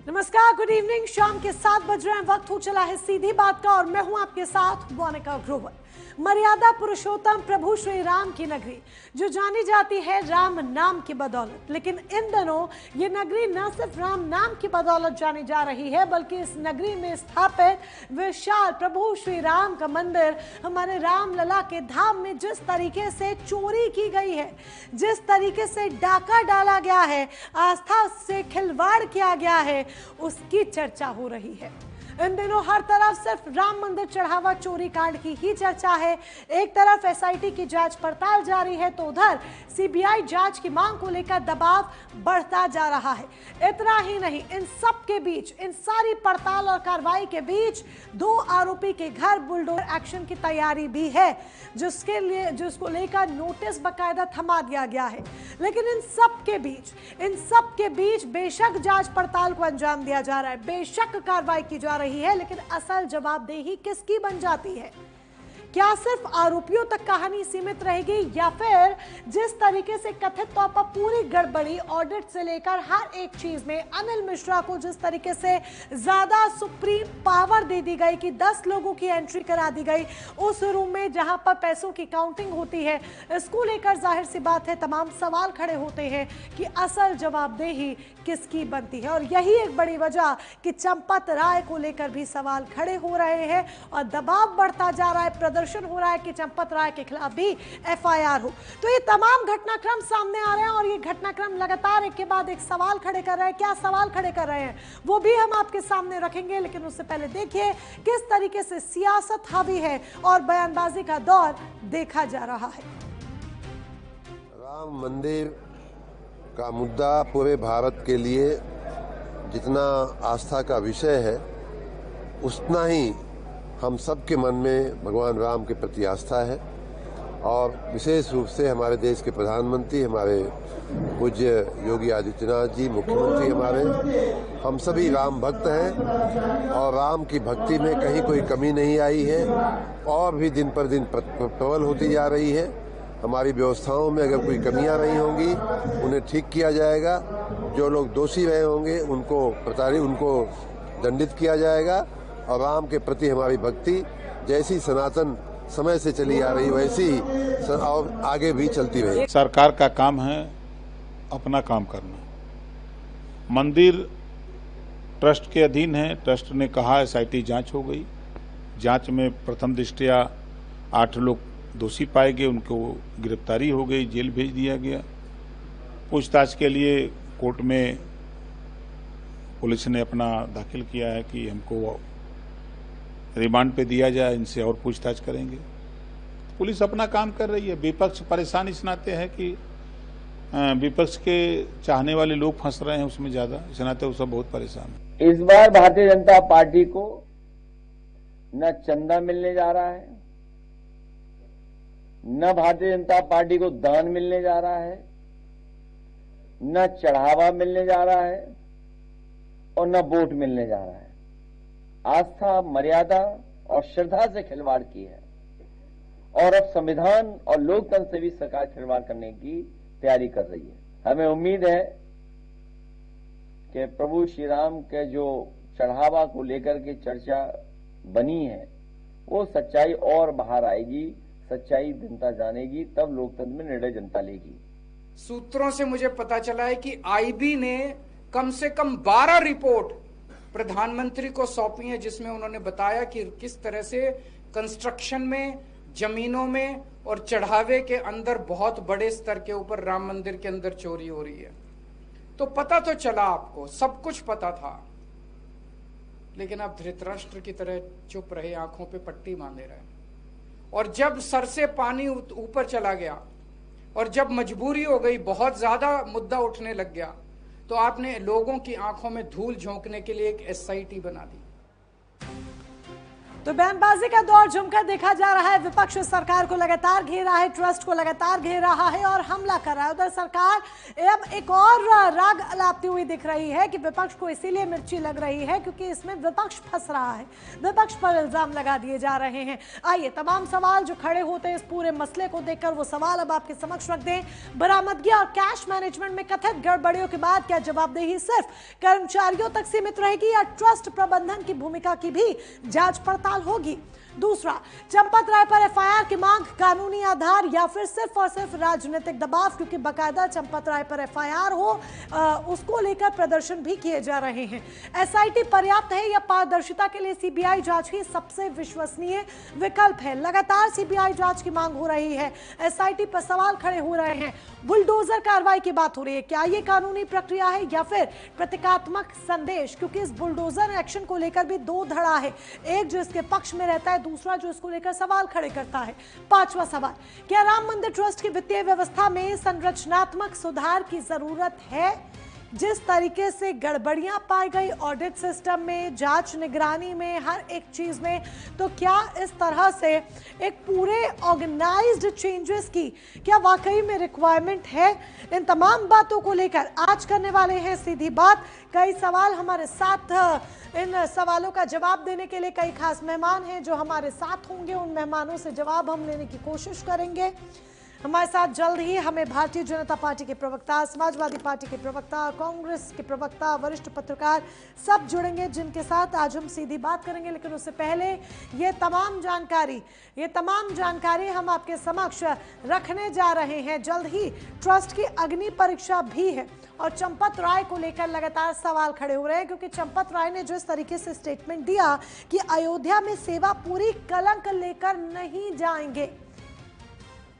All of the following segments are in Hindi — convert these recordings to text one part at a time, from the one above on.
नमस्कार, गुड इवनिंग। शाम के 7 बज रहे हैं, वक्त हो चला है सीधी बात का और मैं हूं आपके साथ मोनिका ग्रोवर। मर्यादा पुरुषोत्तम प्रभु श्री राम की नगरी जो जानी जाती है राम नाम की बदौलत, लेकिन इन दिनों ये नगरी न सिर्फ राम नाम की बदौलत जानी जा रही है बल्कि इस नगरी में स्थापित विशाल प्रभु श्री राम का मंदिर हमारे रामलला के धाम में जिस तरीके से चोरी की गई है, जिस तरीके से डाका डाला गया है, आस्था से खिलवाड़ किया गया है, उसकी चर्चा हो रही है। इन दिनों हर तरफ सिर्फ राम मंदिर चढ़ावा चोरी कांड की ही चर्चा है। एक तरफ एसआईटी की जांच पड़ताल जारी है तो उधर सीबीआई जांच की मांग को लेकर दबाव बढ़ता जा रहा है। इतना ही नहीं, इन सब के बीच, इन सारी पड़ताल और कार्रवाई के बीच 2 आरोपी के घर बुलडोजर एक्शन की तैयारी भी है, जिसको लेकर नोटिस बकायदा थमा दिया गया है। लेकिन इन सब के बीच बेशक जांच पड़ताल को अंजाम दिया जा रहा है, बेशक कार्रवाई की जा रही है, लेकिन असल जवाबदेही किसकी बन जाती है? क्या सिर्फ आरोपियों तक कहानी सीमित रहेगी या फिर जिस तरीके से कथित तौर पर पूरी गड़बड़ी ऑडिट से लेकर हर एक चीज में अनिल मिश्रा को जिस तरीके से ज्यादा सुप्रीम पावर दे दी गई कि 10 लोगों की एंट्री करा दी गई उस रूम में जहां पर पैसों की काउंटिंग होती है, इसको लेकर जाहिर सी बात है तमाम सवाल खड़े होते हैं कि असल जवाबदेही किसकी बनती है। और यही एक बड़ी वजह कि चंपत राय को लेकर भी सवाल खड़े हो रहे हैं और दबाव बढ़ता जा रहा है, प्रदर्शन हो रहा है कि चंपत राय के खिलाफ भी एफआईआर हो। तो ये तमाम घटनाक्रम सामने आ रहे हैं और ये घटनाक्रम लगातार एक के बाद एक सवाल खड़े कर रहे हैं। क्या सवाल खड़े कर रहे हैं वो भी हम आपके सामने रखेंगे, लेकिन उससे पहले देखिए किस तरीके से सियासत हावी है और बयानबाजी का दौर देखा जा रहा है। राम मंदिर का मुद्दा पूरे भारत के लिए जितना आस्था का विषय है उतना ही हम सबके मन में भगवान राम के प्रति आस्था है। और विशेष रूप से हमारे देश के प्रधानमंत्री, हमारे पूज्य योगी आदित्यनाथ जी, मुख्यमंत्री हमारे, हम सभी राम भक्त हैं और राम की भक्ति में कहीं कोई कमी नहीं आई है और भी दिन पर दिन प्रबल होती जा रही है। हमारी व्यवस्थाओं में अगर कोई कमियां रही होंगी उन्हें ठीक किया जाएगा। जो लोग दोषी रहे होंगे उनको दंडित किया जाएगा। और राम के प्रति हमारी भक्ति जैसी सनातन समय से चली आ रही वैसी ही और आगे भी चलती रहेगी। सरकार का काम है अपना काम करना। मंदिर ट्रस्ट के अधीन है। ट्रस्ट ने कहा एसआईटी जांच हो गई। जांच में प्रथम दृष्टया 8 लोग दोषी पाए गए, उनको गिरफ्तारी हो गई, जेल भेज दिया गया। पूछताछ के लिए कोर्ट में पुलिस ने अपना दाखिल किया है कि हमको रिमांड पे दिया जाए, इनसे और पूछताछ करेंगे। पुलिस अपना काम कर रही है। विपक्ष परेशान इस नाते है कि विपक्ष के चाहने वाले लोग फंस रहे हैं उसमें ज्यादा, इस नाते वो सब बहुत परेशान है। इस बार भारतीय जनता पार्टी को न चंदा मिलने जा रहा है, न भारतीय जनता पार्टी को दान मिलने जा रहा है, न चढ़ावा मिलने जा रहा है और न वोट मिलने जा रहा है। आस्था, मर्यादा और श्रद्धा से खिलवाड़ की है और अब संविधान और लोकतंत्र से भी सरकार खिलवाड़ करने की तैयारी कर रही है। हमें उम्मीद है कि प्रभु श्री राम के जो चढ़ावा को लेकर के चर्चा बनी है वो सच्चाई और बाहर आएगी, सच्चाई जनता जानेगी, तब लोकतंत्र में निर्णय जनता लेगी। सूत्रों से मुझे पता चला है कि आईबी ने कम से कम 12 रिपोर्ट प्रधानमंत्री को सौंपी है, जिसमें उन्होंने बताया कि किस तरह से कंस्ट्रक्शन में, जमीनों में और चढ़ावे के अंदर बहुत बड़े स्तर के ऊपर राम मंदिर के अंदर चोरी हो रही है। तो पता तो चला, आपको सब कुछ पता था, लेकिन आप धृतराष्ट्र की तरह चुप रहे, आंखों पे पट्टी बांधे रहे। और जब सर से पानी ऊपर चला गया और जब मजबूरी हो गई, बहुत ज्यादा मुद्दा उठने लग गया, तो आपने लोगों की आंखों में धूल झोंकने के लिए एक एसआईटी बना दी। तो बयानबाजी का दौर जमकर देखा जा रहा है। विपक्ष सरकार को लगातार घेर रहा है, ट्रस्ट को लगातार घेर रहा है और हमला कर रहा है। उधर सरकार अब एक और राग अलापती हुई दिख रही है कि विपक्ष को इसीलिए मिर्ची लग रही है क्योंकि इसमें विपक्ष फंस रहा है, विपक्ष पर इल्जाम लगा दिए जा रहे हैं। आइए तमाम सवाल जो खड़े होते हैं इस पूरे मसले को देखकर वो सवाल अब आपके समक्ष रख दें। बरामदगी और कैश मैनेजमेंट में कथित गड़बड़ियों के बाद क्या जवाबदेही सिर्फ कर्मचारियों तक सीमित रहेगी या ट्रस्ट प्रबंधन की भूमिका की भी जांच पड़ताल होगी? दूसरा, चंपत राय पर एफआईआर की मांग कानूनी आधार या फिर सिर्फ और सिर्फ राजनीतिक दबाव, क्योंकि बकायदा चंपत राय पर एफआईआर हो उसको लेकर प्रदर्शन भी किए जा रहे हैं। एसआईटी पर्याप्त है या पारदर्शिता के लिए सीबीआई जांच ही सबसे विश्वसनीय विकल्प है? लगातार सीबीआई जांच की मांग हो रही है, एसआईटी पर सवाल खड़े हो रहे हैं। बुलडोजर कार्रवाई की बात हो रही है, क्या ये कानूनी प्रक्रिया है या फिर प्रतीकात्मक संदेश? क्योंकि इस बुलडोजर एक्शन को लेकर भी दो धड़ा है, एक जो इसके पक्ष में रहता है, दूसरा जो इसको लेकर सवाल खड़े करता है। पांचवा सवाल, क्या राम मंदिर ट्रस्ट की वित्तीय व्यवस्था में संरचनात्मक सुधार की जरूरत है? जिस तरीके से गड़बड़ियां पाई गई ऑडिट सिस्टम में, जांच निगरानी में, हर एक चीज में, तो क्या इस तरह से एक पूरे ऑर्गेनाइज्ड चेंजेस की क्या वाकई में रिक्वायरमेंट है? इन तमाम बातों को लेकर आज करने वाले हैं सीधी बात। कई सवाल हमारे साथ, इन सवालों का जवाब देने के लिए कई खास मेहमान हैं जो हमारे साथ होंगे। उन मेहमानों से जवाब हम लेने की कोशिश करेंगे। हमारे साथ जल्द ही हमें भारतीय जनता पार्टी के प्रवक्ता, समाजवादी पार्टी के प्रवक्ता, कांग्रेस के प्रवक्ता, वरिष्ठ पत्रकार सब जुड़ेंगे जिनके साथ आज हम सीधी बात करेंगे। लेकिन उससे पहले ये तमाम जानकारी हम आपके समक्ष रखने जा रहे हैं। जल्द ही ट्रस्ट की अग्नि परीक्षा भी है और चंपत राय को लेकर लगातार सवाल खड़े हो रहे हैं क्योंकि चंपत राय ने जिस तरीके से स्टेटमेंट दिया कि अयोध्या में सेवा पूरी कलंक लेकर नहीं जाएंगे,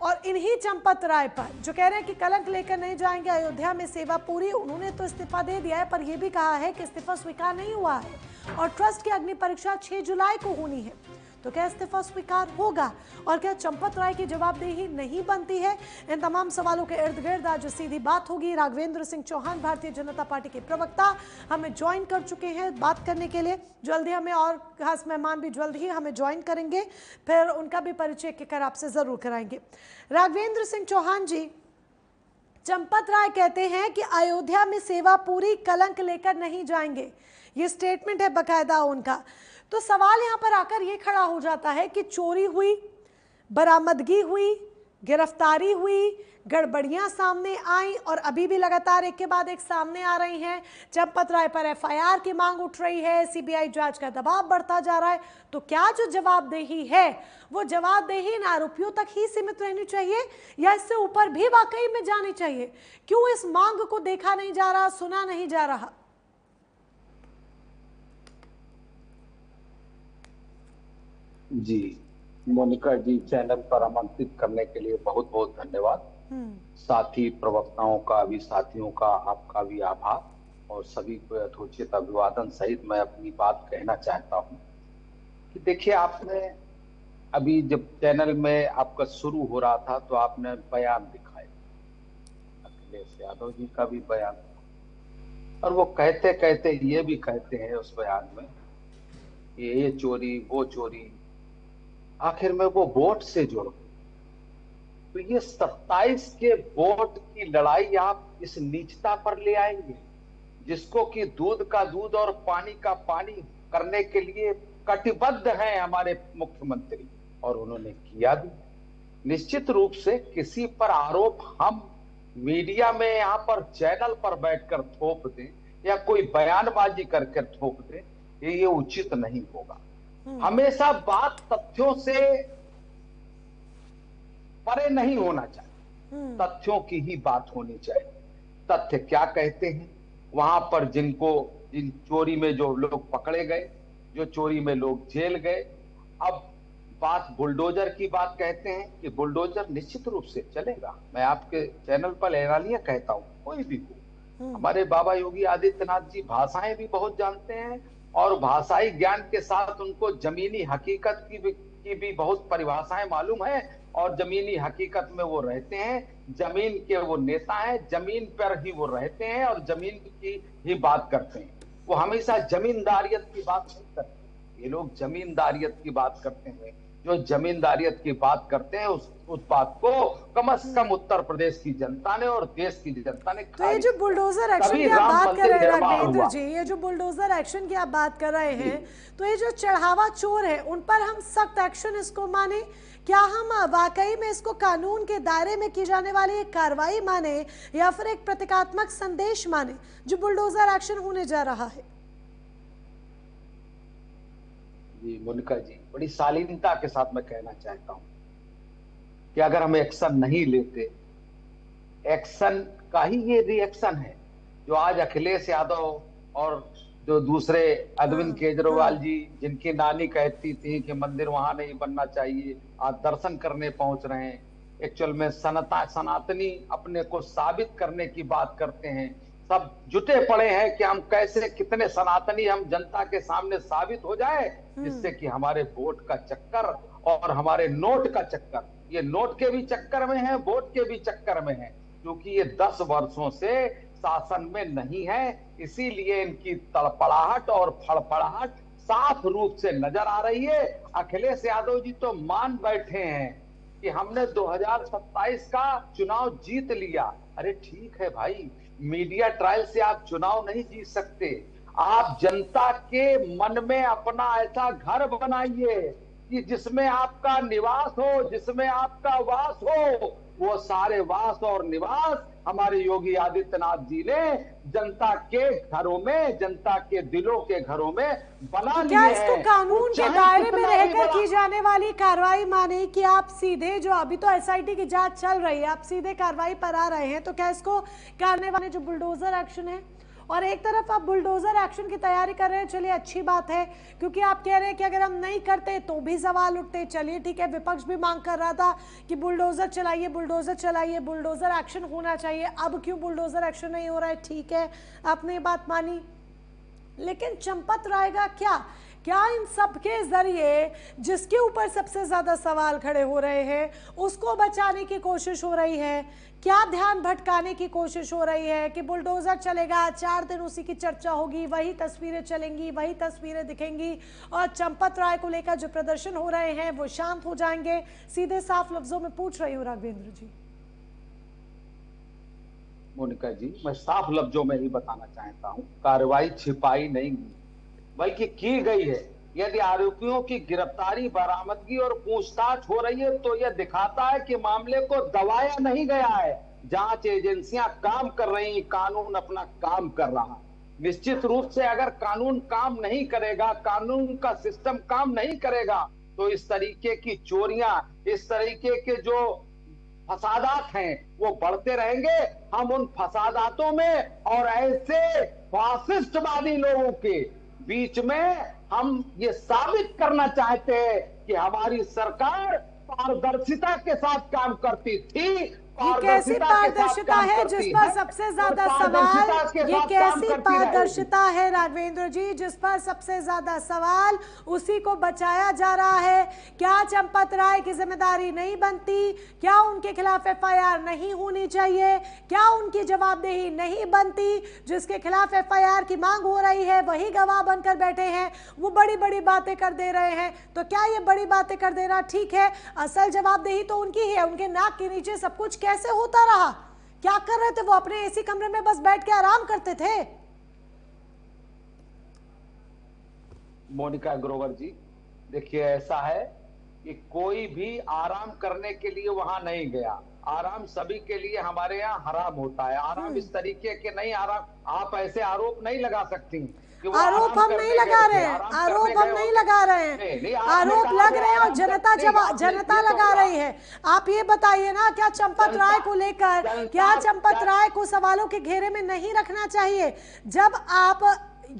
और इन्हीं चंपत राय पर जो कह रहे हैं कि कलंक लेकर नहीं जाएंगे, अयोध्या में सेवा पूरी, उन्होंने तो इस्तीफा दे दिया है पर यह भी कहा है कि इस्तीफा स्वीकार नहीं हुआ है और ट्रस्ट की अग्नि परीक्षा 6 जुलाई को होनी है। तो क्या इस्तीफा स्वीकार होगा और क्या चंपत राय की जवाबदेही नहीं बनती है? इन तमाम सवालों के इर्द गिर्द आज सीधी बात होगी। राघवेंद्र सिंह चौहान भारतीय जनता पार्टी के प्रवक्ता हमें ज्वाइन कर चुके हैं बात करने के लिए। जल्दी हमें और खास मेहमान भी जल्द ही हमें ज्वाइन करेंगे, फिर उनका भी परिचय कर आपसे जरूर कराएंगे। राघवेंद्र सिंह चौहान जी, चंपत राय कहते हैं कि अयोध्या में सेवा पूरी, कलंक लेकर नहीं जाएंगे, ये स्टेटमेंट है बकायदा उनका। तो सवाल यहां पर आकर ये खड़ा हो जाता है कि चोरी हुई, बरामदगी हुई, गिरफ्तारी हुई, गड़बड़ियां सामने आई और अभी भी लगातार एक के बाद एक सामने आ रही हैं। चंपत राय पर एफआईआर की मांग उठ रही है, सीबीआई जांच का दबाव बढ़ता जा रहा है। तो क्या जो जवाबदेही है वो जवाबदेही इन आरोपियों तक ही सीमित रहनी चाहिए या इससे ऊपर भी वाकई में जानी चाहिए? क्यों इस मांग को देखा नहीं जा रहा, सुना नहीं जा रहा? जी मोनिका जी, चैनल पर आमंत्रित करने के लिए बहुत बहुत धन्यवाद। साथी प्रवक्ताओं का भी, साथियों का, आपका भी आभार और सभी को यथोचित अभिवादन सहित मैं अपनी बात कहना चाहता हूं कि देखिए, आपने अभी जब चैनल में आपका शुरू हो रहा था तो आपने बयान दिखाए, अखिलेश यादव जी का भी बयान, और वो कहते कहते ये भी कहते हैं उस बयान में ये चोरी वो चोरी, आखिर में वो वोट से जुड़ो। तो ये 27 के वोट की लड़ाई आप इस नीचता पर ले आएंगे जिसको कि दूध का दूध और पानी का पानी करने के लिए कटिबद्ध हैं हमारे मुख्यमंत्री, और उन्होंने किया भी। निश्चित रूप से किसी पर आरोप हम मीडिया में यहाँ पर चैनल पर बैठकर थोप दें या कोई बयानबाजी करके थोप दें, ये उचित नहीं होगा। हमेशा बात तथ्यों से परे नहीं होना चाहिए, तथ्यों की ही बात होनी चाहिए। तथ्य क्या कहते हैं वहां पर जिन चोरी में जो लोग पकड़े गए, जो चोरी में लोग जेल गए। अब बात बुलडोजर की बात कहते हैं कि बुलडोजर निश्चित रूप से चलेगा। मैं आपके चैनल पर एलानिया कहता हूं, कोई भी हो, हमारे बाबा योगी आदित्यनाथ जी भाषाएं भी बहुत जानते हैं और भाषाई ज्ञान के साथ उनको जमीनी हकीकत की भी बहुत परिभाषाएं मालूम है और जमीनी हकीकत में वो रहते हैं। जमीन के वो नेता हैं, जमीन पर ही वो रहते हैं और जमीन की ही बात करते हैं। वो हमेशा जमींदारियत की बात नहीं करते। ये लोग जमींदारियत की बात करते हैं। जो जमींदारियत की बात करते हैं उस बात को कम से कम उत्तर प्रदेश की जनता ने और देश की जनता ने तो ये जो बुलडोजर एक्शन की आप बात कर रहे हैं राघवेंद्र जी, ये जो बुलडोजर एक्शन की आप बात कर रहे हैं, तो ये जो चढ़ावा चोर है उन पर हम सख्त एक्शन इसको माने? क्या हम वाकई में इसको कानून के दायरे में की जाने वाली एक कार्रवाई माने या फिर एक प्रतीकात्मक संदेश माने जो बुलडोजर एक्शन होने जा रहा है? जी मोनिका जी, बड़ी शालीनता के साथ मैं कहना चाहता हूं कि अगर हम एक्शन नहीं लेते, एक्शन का ही ये रिएक्शन है जो आज अखिलेश यादव और जो दूसरे अरविंद केजरीवाल जी, जिनकी नानी कहती थी कि मंदिर वहां नहीं बनना चाहिए, आज दर्शन करने पहुंच रहे हैं। एक्चुअल में सनातनी अपने को साबित करने की बात करते हैं। सब जुटे पड़े हैं कि हम कैसे कितने सनातनी हम जनता के सामने साबित हो जाए, जिससे कि हमारे वोट का चक्कर और हमारे नोट का चक्कर, ये नोट के भी चक्कर में है, वोट के भी चक्कर में है, क्योंकि ये 10 वर्षों से शासन में नहीं है। इसीलिए इनकी तड़पड़ाहट और फड़फड़ाहट साफ रूप से नजर आ रही है। अखिलेश यादव जी तो मान बैठे हैं कि हमने 2027 का चुनाव जीत लिया। अरे ठीक है भाई, मीडिया ट्रायल से आप चुनाव नहीं जीत सकते। आप जनता के मन में अपना ऐसा घर बनाइए कि जिसमें आपका निवास हो, जिसमें आपका वास हो। वो सारे वास और निवास हमारे योगी आदित्यनाथ जी ने जनता के घरों में, जनता के दिलों के घरों में बना लिए हैं। क्या इसको कानून के दायरे में रहकर की जाने वाली कार्रवाई माने कि आप सीधे, जो अभी तो एसआईटी की जांच चल रही है, आप सीधे कार्रवाई पर आ रहे हैं, तो क्या इसको करने वाले जो बुलडोजर एक्शन है, और एक तरफ आप बुलडोजर एक्शन की तैयारी कर रहे हैं, चलिए अच्छी बात है, क्योंकि आप कह रहे हैं कि अगर हम नहीं करते तो भी सवाल उठते। चलिए ठीक है, विपक्ष भी मांग कर रहा था कि बुलडोजर चलाइए, बुलडोजर चलाइए, बुलडोजर एक्शन होना चाहिए, अब क्यों बुलडोजर एक्शन नहीं हो रहा है? ठीक है, आपने ये बात मानी, लेकिन चंपत राय का क्या इन सब के जरिए जिसके ऊपर सबसे ज्यादा सवाल खड़े हो रहे हैं उसको बचाने की कोशिश हो रही है? क्या ध्यान भटकाने की कोशिश हो रही है कि बुलडोजर चलेगा, 4 दिन उसी की चर्चा होगी, वही तस्वीरें चलेंगी, वही तस्वीरें दिखेंगी, और चंपत राय को लेकर जो प्रदर्शन हो रहे हैं वो शांत हो जाएंगे? सीधे साफ लफ्जों में पूछ रही हूँ राघवेंद्र जी। मोनिका जी, मैं साफ लफ्जों में ही बताना चाहता हूँ, कार्रवाई छिपाई नहीं बल्कि की गई है। यदि आरोपियों की गिरफ्तारी, बरामदगी और पूछताछ हो रही है तो यह दिखाता है कि मामले को दबाया नहीं गया है। जांच एजेंसियां काम कर रही, कानून अपना काम कर रहा। निश्चित रूप से अगर कानून काम नहीं करेगा, कानून का सिस्टम काम नहीं करेगा, तो इस तरीके की चोरियां, इस तरीके के जो फसादात हैं वो बढ़ते रहेंगे। हम उन फसादातों में और ऐसे फासिस्टवादी लोगों के बीच में हम ये साबित करना चाहते हैं कि हमारी सरकार पारदर्शिता के साथ काम करती थी। ये कैसी पारदर्शिता है जिस पर सबसे ज्यादा सवाल, ये कैसी पारदर्शिता है राघवेंद्र जी जिस पर सबसे ज्यादा सवाल उसी को बचाया जा रहा है? क्या चंपत राय की जिम्मेदारी नहीं बनती? क्या उनके खिलाफ एफआईआर नहीं होनी चाहिए? क्या उनकी जवाबदेही नहीं बनती? जिसके खिलाफ एफआईआर की मांग हो रही है वही गवाह बनकर बैठे हैं, वो बड़ी बड़ी बातें कर दे रहे हैं। तो क्या ये बड़ी बातें कर देना ठीक है? असल जवाबदेही तो उनकी ही है। उनके नाक के नीचे सब कुछ कैसे होता रहा? क्या कर रहे थे वो? अपने एसी कमरे में बस बैठ के आराम करते थे? मोनिका ग्रोवर जी, देखिए ऐसा है कि कोई भी आराम करने के लिए वहां नहीं गया। आराम सभी के लिए हमारे यहाँ हराम होता है। आराम इस तरीके के नहीं, आराम आप ऐसे आरोप नहीं लगा सकती। आरोप हम नहीं लगा रहे हैं, आरोप हम नहीं लगा रहे हैं, आरोप लग रहे हैं और जनता लगा रही है। आप ये बताइए ना, क्या चंपत राय को लेकर, क्या चंपत राय को सवालों के घेरे में नहीं रखना चाहिए? जब आप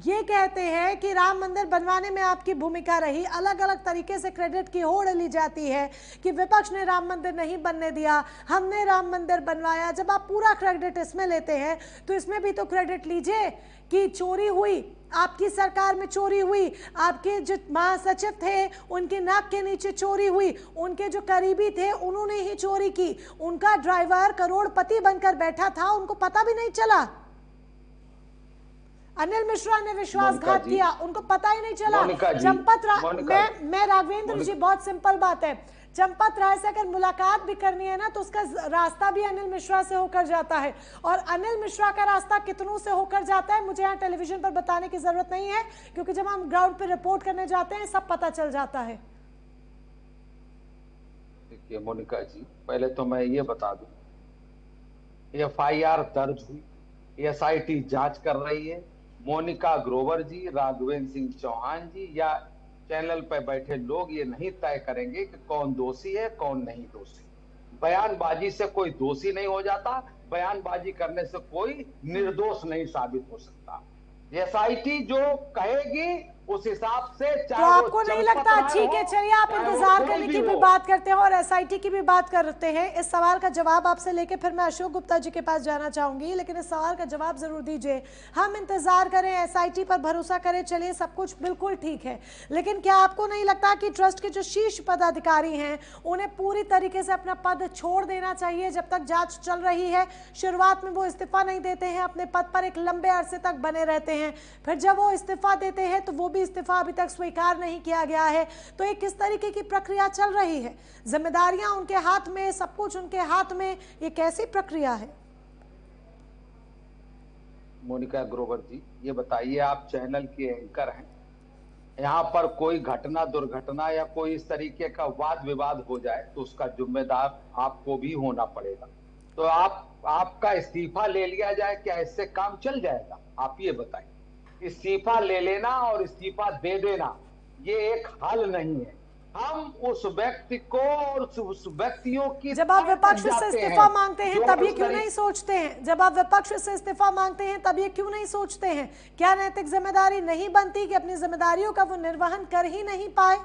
ये कहते हैं कि राम मंदिर बनवाने में आपकी भूमिका रही, अलग अलग तरीके से क्रेडिट की होड़ ली जाती है कि विपक्ष ने राम मंदिर नहीं बनने दिया, हमने राम मंदिर बनवाया। जब आप पूरा क्रेडिट इसमें लेते हैं तो इसमें भी तो क्रेडिट लीजिए कि चोरी हुई, आपकी सरकार में चोरी हुई, आपके जो महासचिव थे उनके नाक के नीचे चोरी हुई, उनके जो करीबी थे उन्होंने ही चोरी की, उनका ड्राइवर करोड़पति बनकर बैठा था, उनको पता भी नहीं चला। अनिल मिश्रा ने विश्वासघात मोनिका जी, किया, उनको पता ही नहीं चला। मोनिका जी, मैं राघवेंद्र जी, बहुत सिंपल बात है, चंपत राय से अगर मुलाकात भी करनी है ना तो उसका रास्ता भी अनिल मिश्रा से होकर जाता है, और अनिल मिश्रा का रास्ता कितनों से होकर जाता है मुझे यहाँ टेलीविजन पर बताने की जरूरत नहीं है, क्योंकि जब हम ग्राउंड पर रिपोर्ट करने जाते हैं सब पता चल जाता है। देखिए मोनिका जी, पहले तो मैं ये बता दूं, FIR दर्ज हुई, SIT जांच कर रही है। मोनिका ग्रोवर जी, राघवेंद्र सिंह चौहान जी या चैनल पर बैठे लोग ये नहीं तय करेंगे कि कौन दोषी है कौन नहीं दोषी। बयानबाजी से कोई दोषी नहीं हो जाता, बयानबाजी करने से कोई निर्दोष नहीं साबित हो सकता। SIT जो कहेगी उस हिसाब से, तो आपको नहीं लगता, ठीक है चलिए आप इंतजार करने की भी बात करते हैं और SIT की भी बात करते हैं। इस सवाल का जवाब आपसे लेके फिर मैं अशोक गुप्ता जी के पास जाना चाहूंगी, लेकिन इस सवाल का जवाब जरूर दीजिए। हम इंतजार करें, SIT पर भरोसा करें, चलिए सब कुछ बिल्कुल ठीक है, लेकिन क्या आपको नहीं लगता कि ट्रस्ट के जो शीर्ष पदाधिकारी हैं उन्हें पूरी तरीके से अपना पद छोड़ देना चाहिए जब तक जांच चल रही है? शुरुआत में वो इस्तीफा नहीं देते हैं, अपने पद पर एक लंबे अरसे तक बने रहते हैं, फिर जब वो इस्तीफा देते हैं तो वो इस्तीफा अभी तक स्वीकार नहीं किया गया है। तो एक किस तरीके की प्रक्रिया चल रही है? जिम्मेदारियां उनके हाथ में, सब कुछ उनके हाथ में, ये कैसी प्रक्रिया है? मोनिका ग्रोवर जी, ये बताइए, आप चैनल के एंकर हैं, यहाँ पर कोई घटना दुर्घटना या कोई इस तरीके का वाद विवाद हो जाए तो उसका जिम्मेदार आपको भी होना पड़ेगा। तो आपका इस्तीफा ले लिया जाए, क्या इससे काम चल जाएगा? आप ये बताइए। इस्तीफा ले लेना और इस्तीफा दे देना ये एक हल नहीं है। हम उस व्यक्ति को और उस व्यक्तियों की, जब आप विपक्ष से इस्तीफा मांगते हैं तब ये क्यों नहीं सोचते हैं? जब आप विपक्ष से इस्तीफा मांगते हैं तब ये क्यों नहीं सोचते हैं? क्या नैतिक जिम्मेदारी नहीं बनती कि अपनी जिम्मेदारियों का वो निर्वहन कर ही नहीं पाए?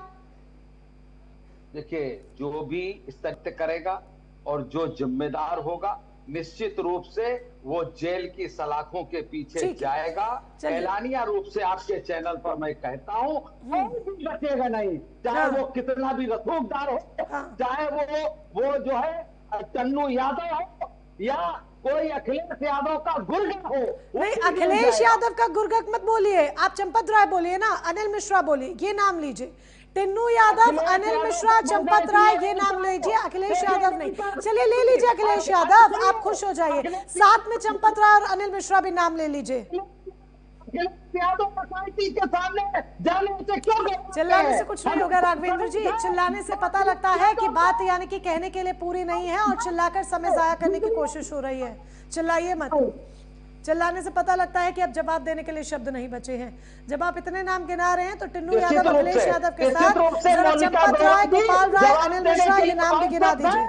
देखिए, जो भी इस तरह से करेगा और जो जिम्मेदार होगा निश्चित रूप से वो जेल की सलाखों के पीछे जाएगा। ऐलानिया रूप से आपके चैनल पर मैं कहता हूँ, कोई भी बचेगा नहीं, चाहे वो कितना भी रसूखदार हो, चाहे वो जो है चन्नू यादव हो या कोई अखिलेश यादव का गुर्गक हो। नहीं, अखिलेश यादव का गुर्गक मत बोलिए, आप चंपत राय बोलिए ना, अनिल मिश्रा बोलिए, ये नाम लीजिए। टिन्नू यादव, अनिल मिश्रा, चंपत राय, ये नाम लीजिए, अखिलेश यादव नहीं। चलिए ले लीजिए अखिलेश यादव, आप खुश हो जाइए, साथ में चंपत राय और अनिल मिश्रा भी नाम ले लीजिए। चिल्लाने से कुछ नहीं होगा राघवेंद्र जी, चिल्लाने से पता लगता है कि बात यानी कि कहने के लिए पूरी नहीं है और चिल्लाकर समय जाया करने की कोशिश हो रही है। चिल्लाइए मत, चिल्लाने से पता लगता है कि अब जवाब देने के लिए शब्द नहीं बचे हैं। जब आप इतने नाम गिना रहे हैं तो टिन्नू यादव, अखिलेश यादव के साथ जरा चंपत राय, गोपाल राय, अनिल मिश्रा, ये नाम भी गिना दीजिए।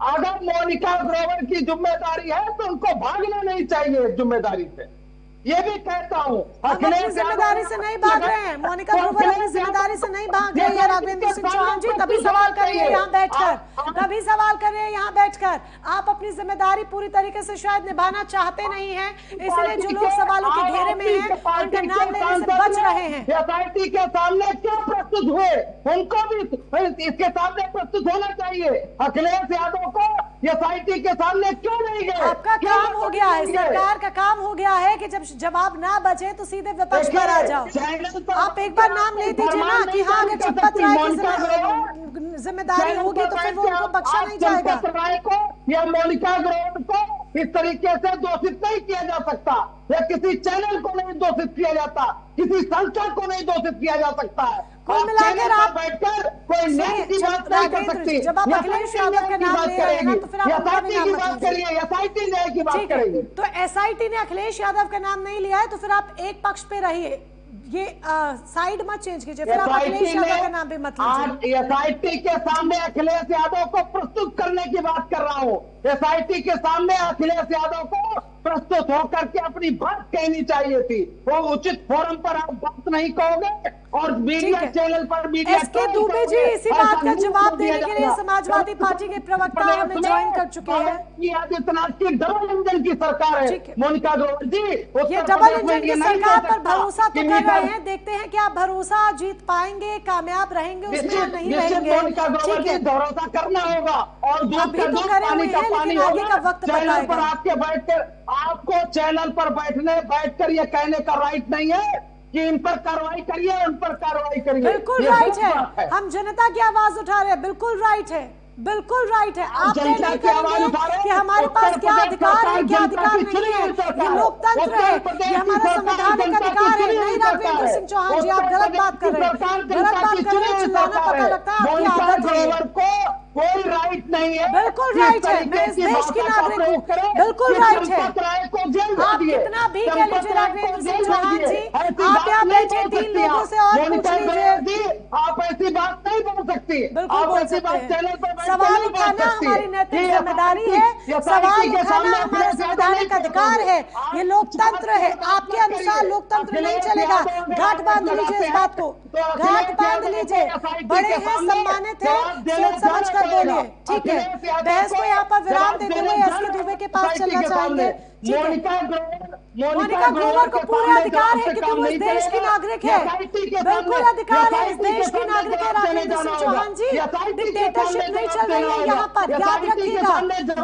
अगर मोनिका ग्रोवर की जिम्मेदारी है तो उनको भागना नहीं चाहिए जिम्मेदारी से, ये भी कहता हूँ। अपनी जिम्मेदारी से नहीं भाग रहे हैं, मोनिका ग्रोवर अपनी जिम्मेदारी से नहीं भाग रही है राघवेंद्र सिंह चौहान जी, तभी सवाल कर रही है यहाँ बैठकर, तभी सवाल कर रहे हैं यहाँ बैठकर। आप अपनी जिम्मेदारी पूरी तरीके से शायद निभाना चाहते नहीं हैं, इसलिए जो लोग सवालों के घेरे में हैं उनका नाम लेने से बच रहे हैं। SIT के सामने क्यों प्रस्तुत हुए, उनको भी इसके सामने प्रस्तुत होना चाहिए। अखिलेश यादव को SIT के सामने क्यों नहीं गए? आपका काम हो गया है, सरकार का काम हो गया है कि जब जवाब ना बचे तो सीधे विपक्ष पर आ जाओ। आप एक बार नाम ले दीजिए ना कि हाँ, अगर चंपत राय की जिम्मेदारी होगी तो फिर वो उनको बख्शा नहीं जाएगा। चंपत राय को या मोनिका ग्रोवर को इस तरीके से दोषित नहीं किया जा सकता, या किसी चैनल को नहीं दोषित किया जाता, किसी संस्था को नहीं दोषित किया जा सकता है। कुल मिलाकर आप बैठकर कोई न्याय की बात नहीं कर सकती। जब आप अखिलेश यादव का नाम ले रहे हैं ना तो फिर आप उनका भी नाम मत लीजिए। SIT न्याय की बात करेंगे। तो SIT ने अखिलेश यादव का नाम नहीं लिया है तो फिर आप एक पक्ष पे रहिए, ये साइड मत चेंज कीजिए, फिर आप अखिलेश यादव का नाम भी मत लीजिए। SIT के सामने अखिलेश यादव को प्रस्तुत करने की बात कर रहा हूँ। SIT के सामने अखिलेश यादव को प्रस्तुत होकर के अपनी बात कहनी चाहिए थी। वो उचित फोरम पर आप बात नहीं कहोगे और मीडिया चैनल पर मीडिया एसके दुबे जी इसी बात का जवाब देने के लिए समाजवादी पार्टी के प्रवक्ता हमें ज्वाइन कर चुके हैं। आदित्यनाथ की डबल इंजन की सरकार है मोनिका ग्रोवर जी। ये डबल इंजन की सरकार पर भरोसा तो कर रहे हैं, देखते हैं कि आप भरोसा जीत पाएंगे, कामयाब रहेंगे उसमें नहीं रहेंगे। ठीक है, भरोसा करना होगा और दूध का दूध पानी का पानी होगा। चैनल पर आपके बैठकर आपको चैनल पर बैठकर ये कहने का राइट नहीं है कि इन पर कार्रवाई करिए, उन पर कार्रवाई करिए। बिल्कुल राइट है, हम जनता की आवाज उठा रहे हैं, बिल्कुल राइट है, बिल्कुल राइट है। आप नहीं करेंगे कि हमारे पास क्या अधिकार है, क्या अधिकार नहीं है। ये लोकतंत्र है, ये हमारा संवैधानिक अधिकार है। नहीं राघवेंद्र सिंह चौहान जी, आप गलत बात कर रहे हैं, गलत बात कर रहे हैं। चिल्लाना पता लगता है आपकी आदत है। कोई राइट नहीं है, बिल्कुल राइट है, मैं इस देश की नागरिक हूँ, बिल्कुल राइट है। आप कितना भी कह लीजिए राघवेंद्र सिंह चौहान जी, आप यहाँ बैठे 3 लोगों से और पूछ लीजिए। आप ऐसी बात नहीं बोल सकती, बिल्कुल बोल सकते हैं। सवाल उठाना हमारी नैतिक जिम्मेदारी है, सवाल उठाना हमारा संवैधानिक अधिकार है, ये लोकतंत्र है। आपके अनुसार लोकतंत्र नहीं चलेगा, घाट बांध लीजिए इस बात को, घाट बांध लीजिए। बड़े हैं, सम्मानित हैं, सोच समझ कर बोलिए। ठीक है, बहस को यहाँ पर विराम देते हुए एसके दुबे के पास चलना चाहेंगे। मोनिका ग्रोवर को पूरा अधिकार है कि तुम इस देश की नागरिक है, बिल्कुल अधिकार है, इस देश की नागरिक है राघवेंद्र सिंह चौहान जी। डिक्टेटरशिप नहीं चल रही है यहाँ पर, याद रखिएगा,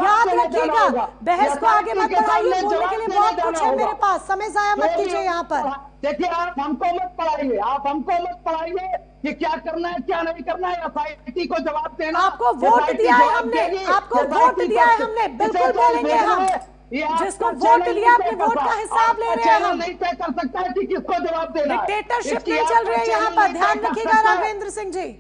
याद रखिएगा। बहस को आगे मत बढ़ाइए, बोलने के लिए बहुत कुछ है मेरे पास, समय जाया मत कीजिए यहाँ पर। देखिए, आप हमको मत पढ़ाइए, आप हमको मत पढ़ाइए कि क्या करना है क्या नहीं करना है। एसआईटी को जवाब देना, आपको वोट दिया है हमने, आपको वोट दिया है हमने, बिल्कुल बोलेंगे हम। जिसको वोट दिया अपने वोट का हिसाब ले रहे हैं हम। नहीं तय कर सकता है कि किसको जवाब देना है। डिक्टेटरशिप नहीं चल रही है यहाँ पर, ध्यान रखिएगा राघवेंद्र सिंह जी।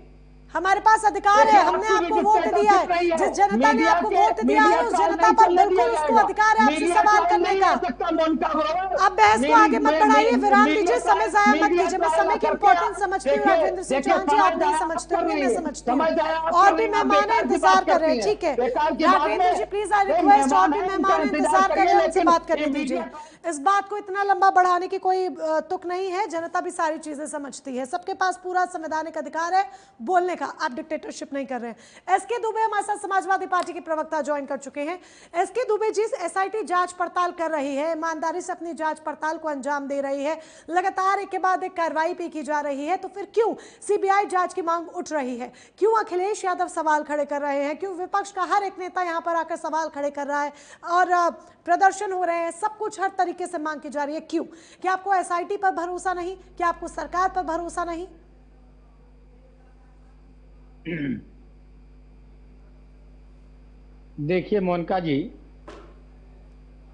हमारे पास अधिकार है, हमने आपको वोट दिया है, जिस जनता ने आपको वोट दिया है उस जनता पर बिल्कुल उसको अधिकार है आपसे सवाल करने का। अब बहस को आगे मत बढ़ाइए, विराम दीजिए, समय जाया मत कीजिए। मैं समय की इंपॉर्टेंस समझती हूँ राघवेंद्र सिंह चौहान जी, आप नहीं समझते होंगे, मैं समझती हूँ। और भी मेहमान इंतजार कर रहे हैं, ठीक है राघवेंद्र जी प्लीज आई रिक्वेस्ट, और भी मेहमान इंतजार कर रहे हैं, उनसे बात करने दीजिए। इस बात को इतना लंबा बढ़ाने की कोई तुक नहीं है, जनता भी सारी चीजें समझती है, सबके पास पूरा संवैधानिक अधिकार है बोलने का। आप डिक्टेटरशिप नहीं कर रहे हैं। एसके दुबे हमारे साथ समाजवादी पार्टी के प्रवक्ता ज्वाइन कर चुके हैं। एसके दुबे जी, एसआईटी जांच पड़ताल कर रही है, ईमानदारी से अपनी जांच पड़ताल को अंजाम दे रही है, लगातार एक के बाद एक कार्रवाई भी की जा रही है, तो फिर क्यों सीबीआई जांच की मांग उठ रही है? क्यों अखिलेश यादव सवाल खड़े कर रहे हैं? क्यों विपक्ष का हर एक नेता यहां पर आकर सवाल खड़े कर रहा है और प्रदर्शन हो रहे हैं? सब कुछ हर तरीके से मांग की जा रही है, क्यों? क्या आपको एसआईटी पर भरोसा नहीं? क्या आपको सरकार पर भरोसा नहीं? देखिए मोनिका जी,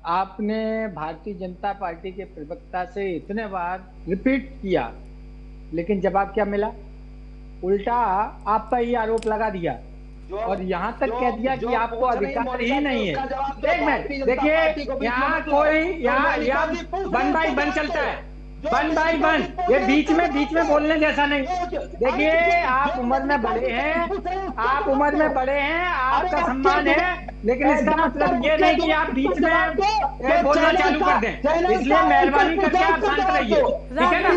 आपने भारतीय जनता पार्टी के प्रवक्ता से इतने बार रिपीट किया, लेकिन जवाब क्या मिला? उल्टा आप पर ही आरोप लगा दिया और यहाँ तक कह दिया कि आपको अधिकार ही नहीं है। एक मिनट देखिए, यहाँ कोई यहाँ वन बाई वन चलता है, वन बाई वन, ये बीच में बोलने जैसा नहीं। देखिए, आप उम्र में बड़े हैं, आप उम्र में बड़े हैं, आपका सम्मान है, लेकिन इसका मतलब ये नहीं कि आप बीच में बोलना चालू कर दें। इसलिए मेहरबानी करके आप शांत रहिए, ठीक है ना?